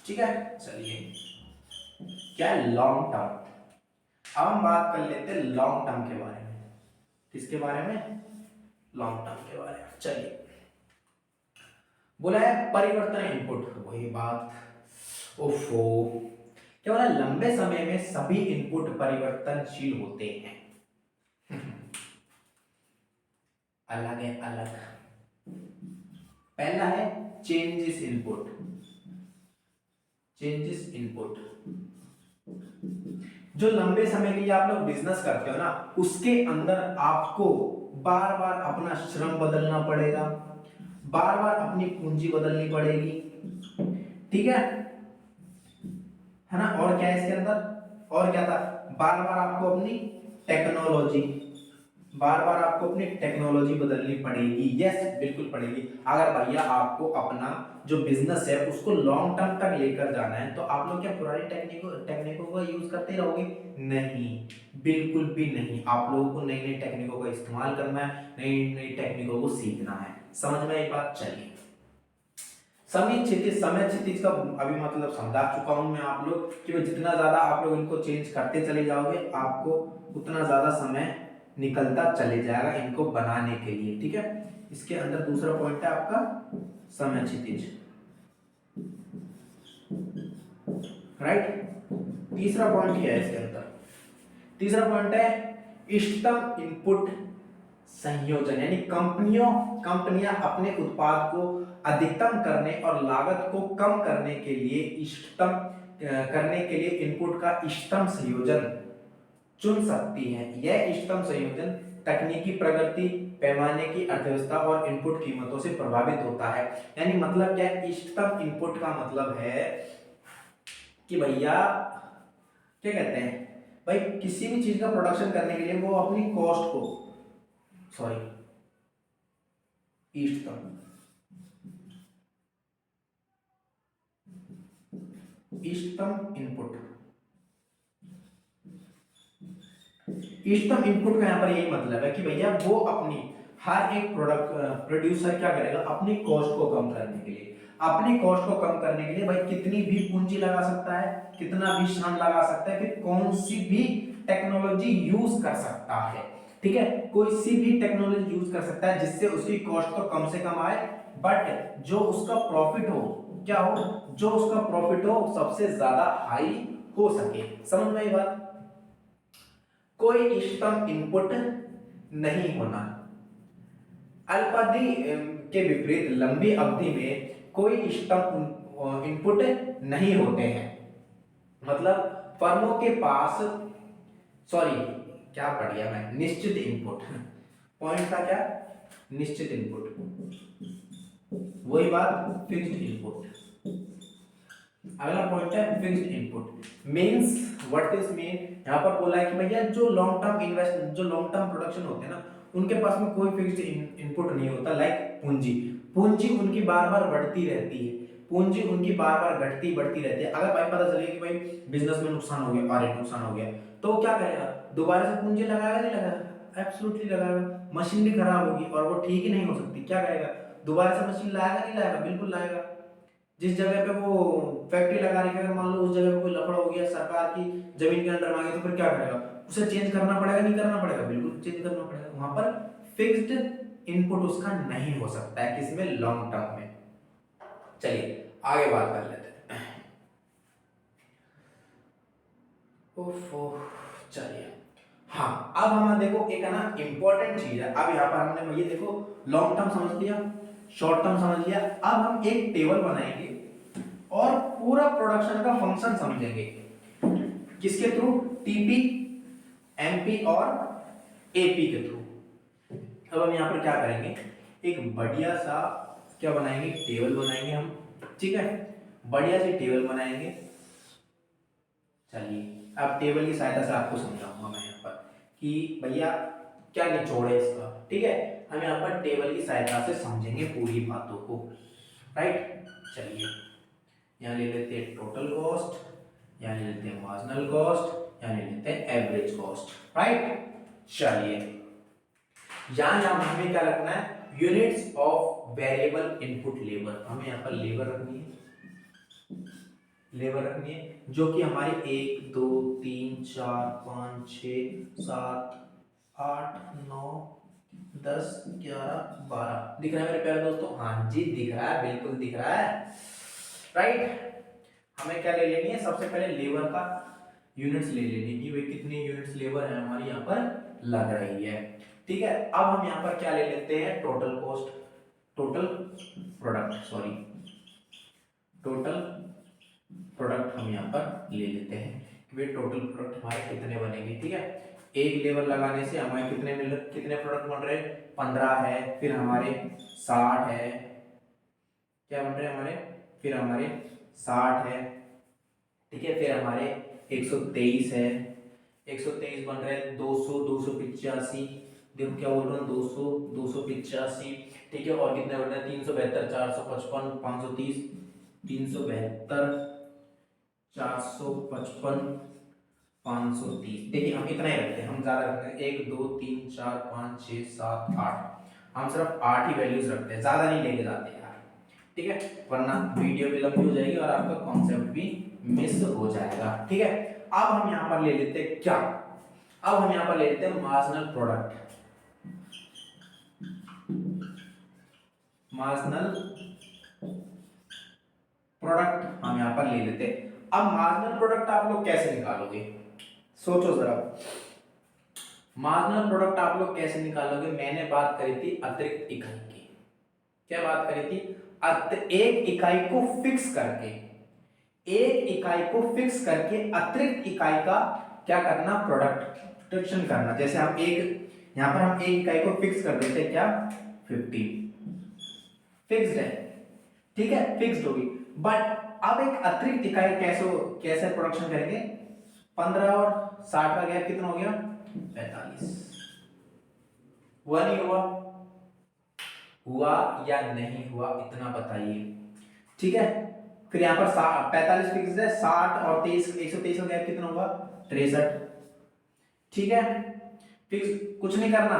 A: ठीक है। चलिए क्या है लॉन्ग टर्म, अब हम बात कर लेते हैं लॉन्ग टर्म के बारे में। किसके बारे में, लॉन्ग टर्म के बारे में। चलिए बोला है परिवर्तन इनपुट, वही बात, ओफो क्या बोला, लंबे समय में सभी इनपुट परिवर्तनशील होते हैं। अलग है, अलग। पहला है चेंजेस इनपुट, चेंजेस इनपुट। जो लंबे समय के लिए आप लोग बिजनेस करते हो ना, उसके अंदर आपको बार बार अपना श्रम बदलना पड़ेगा, बार बार अपनी पूंजी बदलनी पड़ेगी, ठीक है ना। और क्या है इसके अंदर, और क्या था, बार बार आपको अपनी टेक्नोलॉजी, बार बार आपको अपनी टेक्नोलॉजी बदलनी पड़ेगी। यस, बिल्कुल पड़ेगी। अगर भैया आपको अपना जो बिजनेस है उसको लॉन्ग टर्म तक लेकर जाना है, तो आप लोग क्या पुरानी टेक्निकों का यूज करते रहोगे? नहीं, बिल्कुल भी नहीं। आप लोगों को नई नई टेक्निकों का इस्तेमाल करना है, नई नई टेक्निकों को सीखना है। समझ में एक बात? चलिए, समय क्षितिज का अभी मतलब समझा चुका हूं मैं आप लोग कि जितना ज्यादा आप लोग इनको चेंज करते चले जाओगे, आपको उतना ज्यादा समय निकलता चले जाएगा इनको बनाने के लिए, ठीक है। इसके अंदर दूसरा पॉइंट है आपका समय क्षितिज, राइट। तीसरा पॉइंट क्या है इसके अंदर, तीसरा पॉइंट है इष्टतम इनपुट संयोजन, यानी कंपनियां अपने उत्पाद को अधिकतम करने और लागत को कम करने के लिए इष्टतम करने के लिए इनपुट का इष्टतम संयोजन चुन सकती हैं। यह इष्टतम संयोजन तकनीकी प्रगति, पैमाने की अर्थव्यवस्था और इनपुट कीमतों से प्रभावित होता है। यानी मतलब क्या है, इष्टतम इनपुट का मतलब है कि भैया क्या कहते हैं भाई, किसी भी चीज का प्रोडक्शन करने के लिए वो अपनी कॉस्ट को, सॉरी, इष्टतम इष्टतम इनपुट, इष्टतम इनपुट का यहाँ पर यही मतलब है कि भैया वो अपनी हर एक प्रोडक्ट प्रोड्यूसर क्या करेगा, अपनी कॉस्ट को कम करने के लिए, अपनी कॉस्ट को कम करने के लिए भाई कितनी भी पूंजी लगा सकता है, कितना भी श्रम लगा सकता है, फिर कौन सी भी टेक्नोलॉजी यूज कर सकता है, ठीक है। कोई सी भी टेक्नोलॉजी यूज कर सकता है जिससे उसकी कॉस्ट तो कम से कम आए, बट जो उसका प्रॉफिट हो, क्या हो, जो उसका प्रॉफिट हो सबसे ज्यादा हाई हो सके। समझ में आई बात? कोई इष्टतम इनपुट नहीं होना। अल्पावधि के विपरीत लंबी अवधि में कोई इष्टतम इनपुट नहीं होते हैं। मतलब फर्मों के पास, सॉरी क्या पढ़ गया मैं, निश्चित इनपुट, पॉइंट था क्या, निश्चित इनपुट, वही बात फिक्स्ड इनपुट। अगला पॉइंट है fixed input. Means what is mean, यहां पर बोला है कि भैया जो लॉन्ग टर्म इन्वेस्टमेंट, जो लॉन्ग टर्म प्रोडक्शन होते हैं ना, उनके पास में कोई फिक्स्ड इनपुट नहीं होता। लाइक पूंजी, पूंजी उनकी बार बार बढ़ती रहती है, पूंजी उनकी बार बार घटती बढ़ती रहती है। अगर भाई पता चले कि भाई बिजनेस में नुकसान हो गया, अरे नुकसान हो गया, तो क्या करेगा, दोबारा से पूंजी लगाएगा, नहीं लगाएगा? एब्सोल्युटली लगाएगा। मशीन भी खराब होगी और वो ठीक ही नहीं हो सकती, क्या करेगा, दोबारा से मशीन लाएगा, नहीं लाएगा? बिल्कुल लाएगा। जिस जगह पे वो फैक्ट्री लगा रही है, अगर मान लो उस जगह पे कोई लफड़ा हो गया, सरकार की जमीन के अंदर मांगे, तो फिर क्या करेगा, उसे चेंज करना पड़ेगा, नहीं करना पड़ेगा? बिल्कुल चेंज करना पड़ेगा। वहां पर फिक्स्ड इनपुट उसका नहीं हो सकता है, किसमें, लॉन्ग टर्म में। चलिए आगे बात कर लेते हैं। ओफो, चलिए, हाँ, अब हम देखो एक है ना इंपॉर्टेंट चीज है। अब यहाँ पर हमने ये देखो लॉन्ग टर्म समझ लिया, शॉर्ट टर्म समझ लिया। अब हम एक टेबल बनाएंगे और पूरा प्रोडक्शन का फंक्शन समझेंगे, किसके थ्रू, टीपी, एमपी और एपी के थ्रू। अब हम यहाँ पर क्या करेंगे, एक बढ़िया सा क्या बनाएंगे, टेबल बनाएंगे हम, ठीक है, बढ़िया सी टेबल बनाएंगे। चलिए अब टेबल की सहायता से आपको समझाऊंगा मैं यहाँ पर कि भैया क्या निचोड़ है इसका, ठीक है। हम यहाँ पर टेबल की सहायता से समझेंगे पूरी बातों को, राइट। चलिए यहाँ ले लेते हैं टोटल कॉस्ट, यहाँ ले लेते हैं मार्जिनल कॉस्ट, यहाँ ले लेते हैं एवरेज कॉस्ट, राइट। चलिए यहाँ हमें क्या रखना है, units of variable input labour, हमें यहाँ पर लेबर रखनी है, लेबर रखनी है जो कि हमारी 1 2 3 4 5 6 7 8 9 10 11 12 दिख रहा है मेरे प्यारे दोस्तों? हाँ जी दिख रहा है, बिल्कुल दिख रहा है, राइट। हमें क्या ले लेनी है, सबसे पहले लेबर का यूनिट्स ले लेनी है, वे कितनी यूनिट्स लेबर है हमारी यहाँ पर लग रही है। ठीक है, अब हम यहाँ पर क्या ले लेते हैं, total cost, total product, sorry total product हम यहाँ पर ले लेते हैं कि भाई टोटल प्रोडक्ट हमारे कितने बनेंगे। ठीक है, एक लेबर लगाने से हमें कितने प्रोडक्ट बन रहे हैं, 15 है, फिर हमारे 60 है, क्या बन रहे हैं हमारे, फिर हमारे 60 है। ठीक है, फिर हमारे 123 है, 123 बन रहे हैं, 200, 285, देखो क्या बोल रहा हूँ, 200, 285। ठीक है, और कितने बन रहे हैं, 372, 455, 530, 372, 455, 530। देखिए हम इतना ही रखते हैं, हम ज्यादा रखते हैं, 1 2 3 4 5 6 7 8, हम सिर्फ 8 ही वैल्यूज रखते हैं, ज्यादा नहीं लेके जाते यार। ठीक है, वरना वीडियो भी लंबी हो जाएगी और आपका कॉन्सेप्ट भी मिस हो जाएगा। ठीक है, अब हम यहाँ पर ले लेते हैं क्या, अब हम यहाँ पर ले लेते हैं मार्जिनल प्रोडक्ट, मार्जिनल प्रोडक्ट हम यहाँ पर ले लेते हैं। अब मार्जिनल प्रोडक्ट आप लोग कैसे निकालोगे, सोचो जरा, मार्जिनल प्रोडक्ट आप लोग कैसे निकालोगे। मैंने बात करी थी अतिरिक्त इकाई की, क्या बात करी थी, एक इकाई को फिक्स करके, एक इकाई को फिक्स करके अतिरिक्त इकाई का क्या करना, प्रोडक्शन करना। जैसे हम एक यहां पर हम एक इकाई को फिक्स कर देते हैं, क्या 50 फिक्स्ड है। ठीक है, फिक्स्ड होगी, बट अब एक अतिरिक्त इकाई कैसे प्रोडक्शन करेंगे, 15 और 60 का गैप कितना हो गया, 45। हुआ नहीं हुआ, हुआ या नहीं हुआ, इतना बताइए। ठीक है, फिर यहाँ पर 45 फिक्स है, 60 और 23, 123 का गैप कितना होगा, 63। ठीक है, फिक्स, कुछ नहीं करना,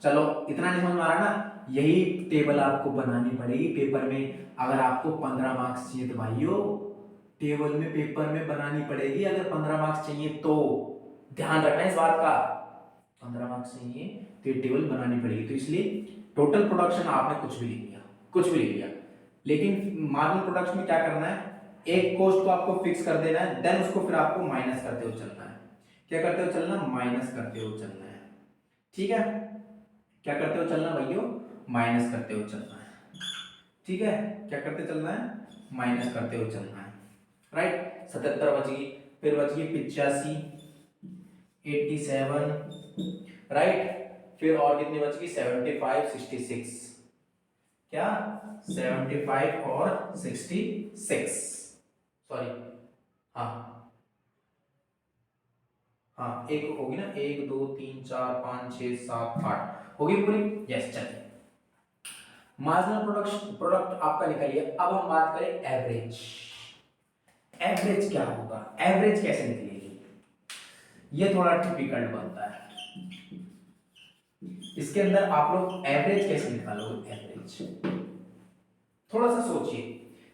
A: चलो इतना नहीं समझ में आ रहा ना, यही टेबल आपको बनानी पड़ेगी पेपर में। अगर आपको 15 मार्क्स चाहिए तो भाइयों टेबल में पेपर में बनानी पड़ेगी, अगर 15 मार्क्स चाहिए तो ध्यान रखना इस बात का, 15 मार्क्स चाहिए तो ये टेबल बनानी पड़ेगी। तो इसलिए टोटल प्रोडक्शन आपने कुछ भी ले लिया, कुछ भी ले लिया, लेकिन मार्जिनल प्रोडक्शन में क्या करना है, एक कॉस्ट को आपको फिक्स कर देना है, देन उसको फिर आपको माइनस करते हुए चलना है। क्या करते हुए चलना, माइनस करते हुए चलना है। ठीक है, क्या करते हुए चलना भाइयों, माइनस करते हुए चलना है। ठीक है, क्या करते चलना है, माइनस करते हुए चलना है। राइट, 77 बच गई, फिर बच गई 85, 87, राइट, फिर और कितनी बच गई, 75, 66, क्या 75 और 66, सॉरी, हाँ हाँ, एक होगी ना, 1 2 3 4 5 6 7 8 होगी पूरी, यस। चलिए मार्जिनल प्रोडक्ट आपका निकलिए। अब हम बात करें एवरेज, एवरेज क्या होगा, एवरेज कैसे निकलेगी, ये थोड़ा डिफिकल्ट बनता है। इसके अंदर आप लोग एवरेज कैसे निकालोगे, एवरेज थोड़ा सा सोचिए,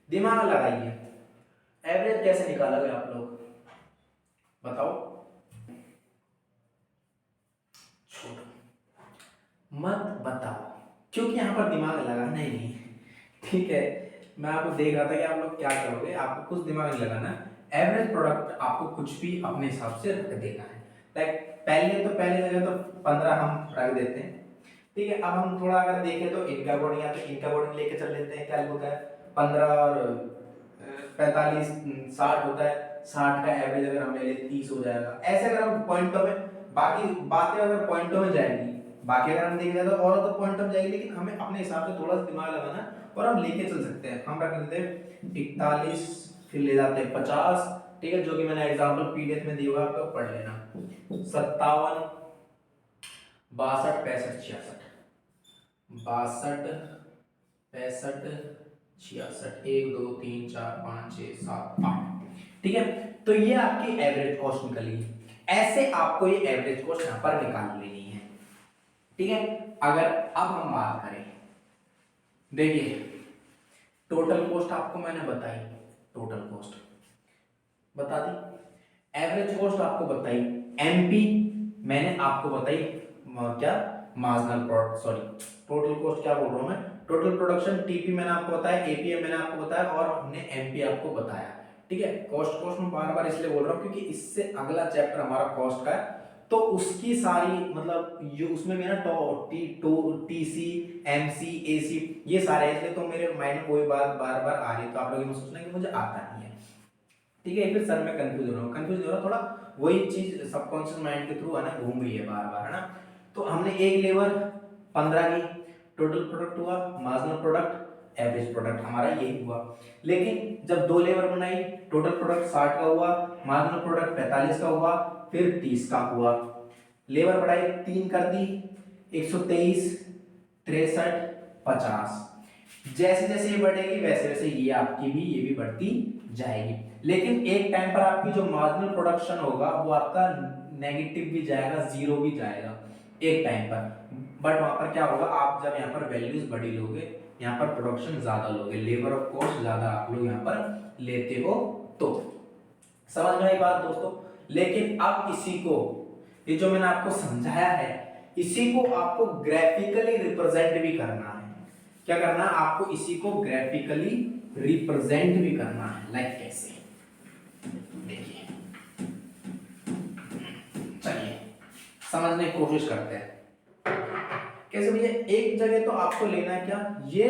A: दिमाग लगाइए, एवरेज कैसे निकालोगे आप लोग, बताओ, छोड़ो मत बताओ, क्योंकि यहां पर दिमाग लगाना ही नहीं है। ठीक है, मैं आपको देख रहा था कि आप लोग क्या करोगे, आपको कुछ दिमाग नहीं लगाना। एवरेज प्रोडक्ट आपको कुछ भी अपने हिसाब से रख देना है। लाइक पहले जगह तो 15 हम रख देते हैं। ठीक है, अब हम थोड़ा अगर देखें तो इनका बोर्डिंग या तो इनका बोर्डिंग लेके चल लेते हैं, क्या होता है 15 और 45 60 होता है, 60 का एवरेज अगर हम ले लें 30 हो जाएगा। ऐसे अगर हम पॉइंटों में, बाकी बातें अगर पॉइंटों में जाएंगी, बाकी अगर हम देखें तो और तो पॉइंटों में जाएगी, लेकिन हमें अपने हिसाब से थोड़ा सा दिमाग लगाना और हम लेके चल सकते हैं। हम रख लेते हैं 41, फिर ले जाते हैं 50, ठीक है, जो कि मैंने एग्जांपल पीडीएफ में दिया हुआ है, आपको पढ़ लेना। 57, 62, 65, 66, 62, 65, 66, 1 2 3 4 5 6 7 8। ठीक है, तो ये आपकी एवरेज कॉस्ट निकलेगी। ऐसे आपको ये एवरेज कॉस्ट यहां पर निकाल लेनी है। ठीक है, अगर अब हम बात करें, देखिए टोटल कॉस्ट आपको मैंने बताई, टोटल कॉस्ट बता दी, एवरेज कॉस्ट आपको बताई, एमपी मैंने आपको बताई, क्या marginal product, sorry total cost क्या बोल रहा हूं मैं, टोटल प्रोडक्शन, टीपी मैंने आपको बताया, एपीएम मैंने आपको बताया और हमने एमपी आपको बताया। ठीक है। कॉस्ट कॉस्ट में बार बार इसलिए बोल रहा हूँ क्योंकि इससे अगला चैप्टर हमारा कॉस्ट का है, तो उसकी सारी मतलब जो उसमें मेरा टी सी एम सी ए सी ये सारे हैं, इसलिए तो मेरे माइंड में कोई बात बार बार आ रही है, तो आप लोग ये सोचना कि मुझे आता नहीं है, ठीक है। फिर सर मैं कंफ्यूज हो रहा हूँ थोड़ा, वही चीज सबकॉन्शियस माइंड के थ्रू है ना घूम रही है बार बार, है ना। तो हमने एक लेवर 15 की, टोटल प्रोडक्ट हुआ, मार्जिनल प्रोडक्ट, एवरेज प्रोडक्ट, हमारा यही हुआ। लेकिन जब दो लेवर बनाई, टोटल प्रोडक्ट 60 का हुआ, मार्जिनल प्रोडक्ट 45 का हुआ, फिर 30 का हुआ। लेवर बढ़ाई 3 कर दी, 123, 63, 50। जैसे जैसे ये बढ़ेगी वैसे वैसे ये आपकी भी ये भी बढ़ती जाएगी। लेकिन एक टाइम पर आपकी जो मार्जिनल प्रोडक्शन होगा वो आपका नेगेटिव भी जाएगा, जीरो भी जाएगा एक टाइम पर। बट वहां पर क्या होगा, आप जब यहाँ पर वैल्यूज बड़ी लोगे, यहाँ पर प्रोडक्शन ज्यादा लोगे, लेबर ऑफ कॉस्ट ज्यादा आप लोग यहाँ पर लेते हो, तो समझ में आई बात दोस्तों। लेकिन अब इसी को, ये जो मैंने आपको समझाया है, इसी को आपको ग्राफिकली रिप्रेजेंट भी करना है। क्या करना है आपको, इसी को ग्राफिकली रिप्रेजेंट भी करना है। लाइक कैसे, देखिए, चलिए समझने की कोशिश करते हैं कैसे भैया। एक जगह तो आपको लेना है क्या, ये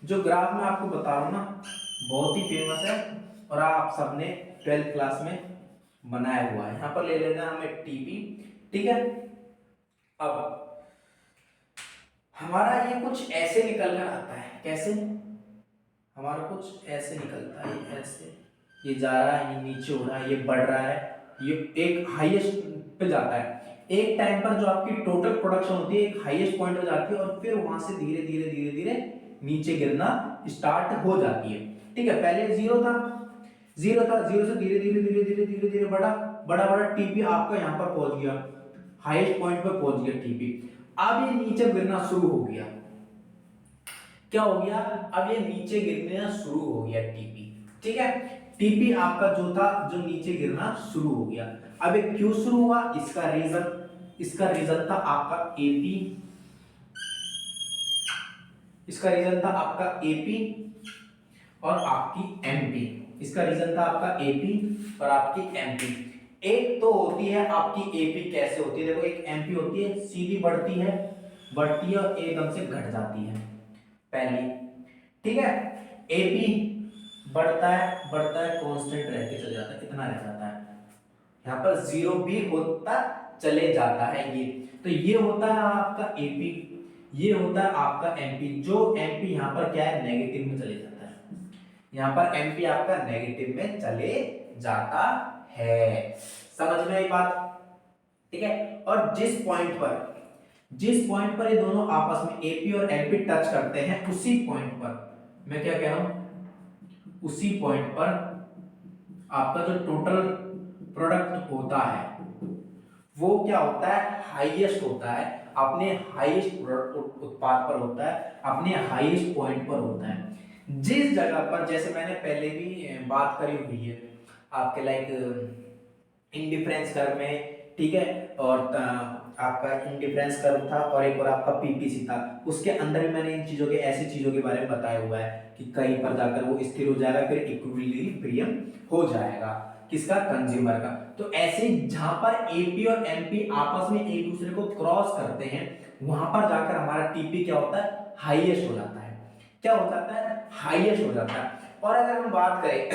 A: जो ग्राफ मैं आपको बता रहा हूं ना बहुत ही फेमस है और आप सबने 12th क्लास में बनाया हुआ है। यहां पर ले लेना हमें टीपी, ठीक है। अब हमारा ये कुछ ऐसे निकल कर आता है, कैसे, हमारा कुछ ऐसे निकलता है, ऐसे ये जा रहा है, ये नीचे हो रहा है, ये बढ़ रहा है, ये एक हाईएस्ट पे जाता है। एक टाइम पर जो आपकी टोटल प्रोडक्शन होती है एक हाईएस्ट पॉइंट पे जाती है और फिर वहां से धीरे धीरे धीरे धीरे नीचे गिरना स्टार्ट हो जाती है, ठीक है। पहले जीरो था, जीरो से धीरे धीरे धीरे धीरे धीरे धीरे बड़ा बड़ा बड़ा टीपी आपका यहाँ पर पहुंच गया, हाईएस्ट पॉइंट पर पहुंच गया टीपी। अब ये नीचे गिरना शुरू हो गया, क्या हो गया, अब ये नीचे गिरना शुरू हो गया टीपी, ठीक है। टीपी आपका जो था जो नीचे गिरना शुरू हो गया। अब ये क्यों शुरू हुआ, इसका रीजन था आपका एपी, इसका रीजन था आपका एपी और आपकी एमपी, इसका रीजन था आपका एपी और आपकी एमपी। एक तो होती है आपकी एपी, कैसे होती है देखो, एक एमपी होती है सीधी बढ़ती है और एकदम से घट जाती है पहली, ठीक है। एपी बढ़ता है कांस्टेंट रह के चले जाता है, इतना रह जाता है, यहाँ पर जीरो भी होता चले जाता है ये। तो ये होता है आपका एपी, ये होता है आपका एमपी। जो एमपी यहाँ पर क्या है, नेगेटिव में चले जाता है, यहाँ पर एमपी आपका नेगेटिव में चले जाता है। समझ में आई बात, ठीक है। और जिस पॉइंट पर ये दोनों आपस में एपी और एमपी टच करते हैं, उसी पॉइंट पर मैं क्या कह रहा हूं, उसी पॉइंट पर आपका जो टोटल प्रोडक्ट होता है वो क्या होता है, हाईएस्ट होता है, अपने हाईएस्ट उत्पाद पर होता है, अपने हाईएस्ट पॉइंट पर होता है। जिस जगह पर, जैसे मैंने पहले भी बात करी हुई है आपके लाइक इंडिफरेंस कर्व में, ठीक है, और आपका इंडिफरेंस कर्व था और एक और आपका पीपीसी था, उसके अंदर भी मैंने इन चीजों के, ऐसी चीजों के बारे में बताया हुआ है कि कहीं पर जाकर वो स्थिर हो जाएगा, फिर इक्विलिब्रियम हो जाएगा, किसका, कंज्यूमर का। तो ऐसे जहां पर एपी और एमपी आपस में एक दूसरे को क्रॉस करते हैं, वहां पर जाकर हमारा टीपी क्या होता है, हाईएस्ट हो जाता है। क्या हो जाता है, हाईएस्ट हो जाता है। और अगर हम बात करें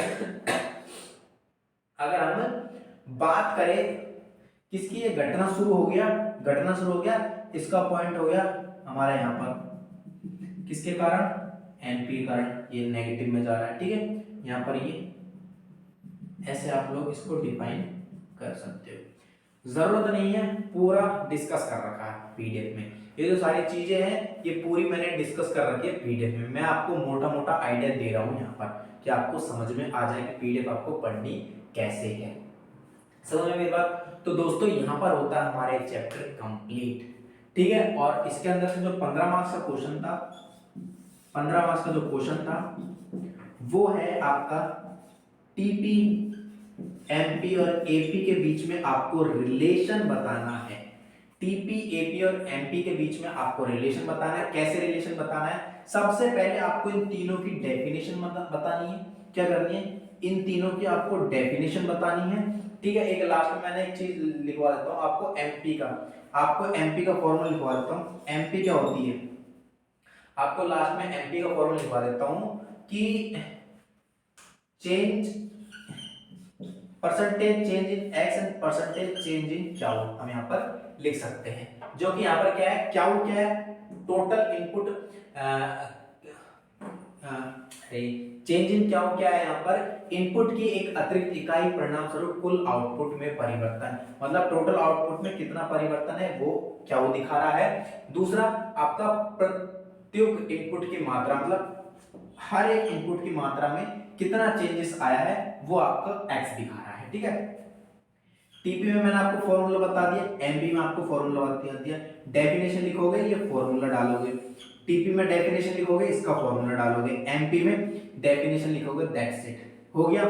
A: अगर हम बात करें किसकी, ये घटना शुरू हो गया, इसका पॉइंट हो गया हमारा यहाँ पर, किसके कारण, एनपी के कारण, ये नेगेटिव में जा रहा है, ठीक है। यहाँ पर ये ऐसे आप लोग इसको डिफाइन कर सकते हो, जरूरत नहीं है पूरा डिस्कस कर रखा है पीडीएफ में, ये जो सारी चीजें हैं ये पूरी मैंने डिस्कस कर रखी है पीडीएफ में। मैं आपको मोटा मोटा आइडिया दे रहा हूँ यहाँ पर कि आपको समझ में आ जाए कि पीडीएफ आपको पढ़नी कैसे है, समझ में मेरी बात। तो दोस्तों यहाँ पर होता है हमारे चैप्टर कंप्लीट, ठीक है। और इसके अंदर से जो 15 मार्क्स का क्वेश्चन था, 15 मार्क्स का जो क्वेश्चन था वो है आपका टीपी, एमपी और एपी के बीच में आपको रिलेशन बताना है। टीपी, एपी और एमपी के बीच में आपको रिलेशन बताना है। कैसे रिलेशन बताना है, सबसे पहले आपको इन तीनों की डेफिनेशन बतानी है। क्या करनी है, इन तीनों की आपको डेफिनेशन बतानी है। ठीक है, एक लास्ट में मैंने एक चीज लिखवा देता हूँ आपको एमपी का, फॉर्मूला लिखवा देता हूँ। एमपी क्या होती है, आपको लास्ट में एमपी का फॉर्मूला लिखवा देता हूँ कि change percentage change in X and percentage change in Q हम यहाँ पर लिख सकते हैं, जो कि यहाँ पर क्या है, क्याउ क्या है, टोटल इनपुट, चेंज इन क्याउ क्या है, यहाँ पर इनपुट की एक अतिरिक्त इकाई परिणाम स्वरूप कुल आउटपुट में परिवर्तन, मतलब टोटल आउटपुट में कितना परिवर्तन है वो क्याउ दिखा रहा है। दूसरा आपका प्रत्येक इनपुट की मात्रा, मतलब हर एक इनपुट की मात्रा में कितना चेंजेस आया है वो आपका एक्स दिखा रहा है। ठीक है, टीपी में मैंने आपको फॉर्मूला बता दिया, एमपी में आपको फॉर्मूला बता दिया। डेफिनेशन लिखोगे ये फॉर्मूला डालोगे, टीपी में डेफिनेशन लिखोगे इसका फॉर्मूला डालोगे, एमपी में डेफिनेशन लिखोगे, दैट्स इट, हो गया।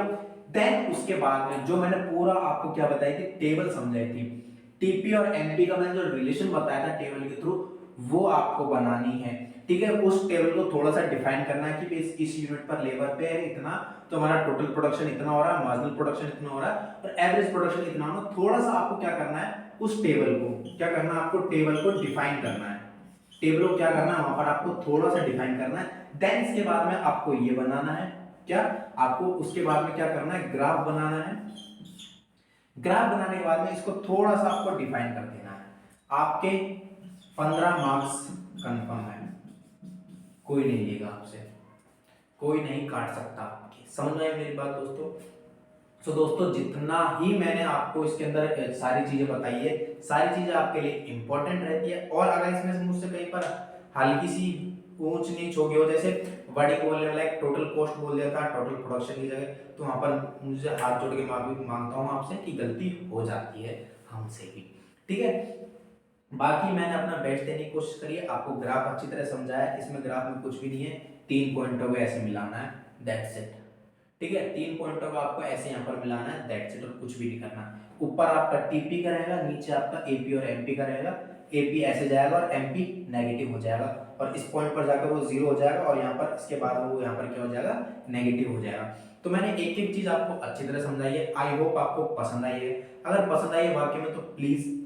A: देन उसके बाद में जो मैंने पूरा आपको क्या बताई थी, टेबल समझाई थी, टीपी और एमपी का मैंने जो रिलेशन बताया था टेबल के थ्रू, वो आपको बनानी है। ठीक है, उस टेबल को थोड़ा सा डिफाइन करना है कि इस यूनिट पर लेबर पे है इतना, तो हमारा टोटल प्रोडक्शन इतना हो रहा है, मार्जिनल प्रोडक्शन इतना हो रहा है और एवरेज प्रोडक्शन इतना हो रहा है। थोड़ा सा आपको क्या करना है, उस टेबल को क्या करना है, आपको टेबल को डिफाइन करना है, टेबल को क्या करना है, वहां पर आपको थोड़ा सा डिफाइन करना है। देन इसके बाद में आपको ये बनाना है, क्या आपको उसके बाद में क्या करना है, ग्राफ बनाना है। ग्राफ बनाने के बाद में इसको थोड़ा सा आपको डिफाइन कर देना है। आपके 15 मार्क्स कंफर्म है, कोई नहीं लेगा आपसे, कोई नहीं काट सकता आपकी। समझ में आई मेरी बात दोस्तों? तो दोस्तों जितना ही मैंने आपको इसके अंदर सारी चीजें बताई है, सारी चीजें आपके लिए इंपॉर्टेंट रहती है। और अगर इसमें से मुझसे कहीं पर हल्की सी ऊंच नीच हो गई हो, जैसे बड़ी बोलने वाला एक टोटल कॉस्ट बोल दिया था टोटल प्रोडक्शन की जगह, तो वहां पर मुझे हाथ जोड़ के माफी मांगता हूँ आपसे कि गलती हो जाती है हमसे भी। ठीक है, बाकी मैंने अपना बेस्ट देने की कोशिश करी है, आपको ग्राफ अच्छी तरह समझाया। इसमें ग्राफ में कुछ भी नहीं है, 3 पॉइंटों को ऐसे मिलाना है, दैट्स इट। ठीक है, 3 पॉइंटों को आपको ऐसे यहाँ पर मिलाना है, दैट्स इट, और कुछ भी नहीं करना। ऊपर आपका टीपी का रहेगा, नीचे आपका एपी और एमपी का रहेगा। एपी ऐसे जाएगा और एमपी नेगेटिव हो जाएगा, और इस पॉइंट पर जाकर वो 0 हो जाएगा, और यहाँ पर इसके बाद वो यहाँ पर क्या हो जाएगा, नेगेटिव हो जाएगा। तो मैंने एक एक चीज आपको अच्छी तरह समझाई है, आई होप आपको पसंद आई है। अगर पसंद आई है वाकई में, तो प्लीज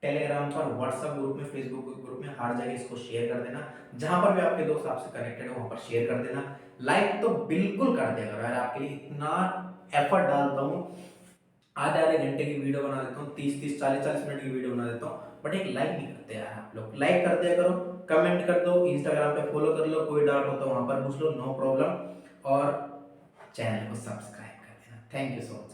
A: टेलीग्राम पर, व्हाट्सएप ग्रुप में, फेसबुक ग्रुप में, हर जगह इसको शेयर कर देना। जहां पर भी आपके दोस्त आपसे कनेक्टेड हो वहां पर शेयर कर देना। लाइक तो बिल्कुल कर देगा यार, आपके लिए इतना एफर्ट डालता हूँ, आधे आधे घंटे की वीडियो बना देता हूँ, 30-30 40-40 मिनट की वीडियो बना देता हूँ, बट एक लाइक नहीं करते यार आप लोग। लाइक कर दिया करो, कमेंट कर दो, इंस्टाग्राम पे फॉलो कर लो, कोई डाउट हो तो वहां पर पूछ लो, नो प्रॉब्लम। और चैनल को सब्सक्राइब कर देना। Thank you so much.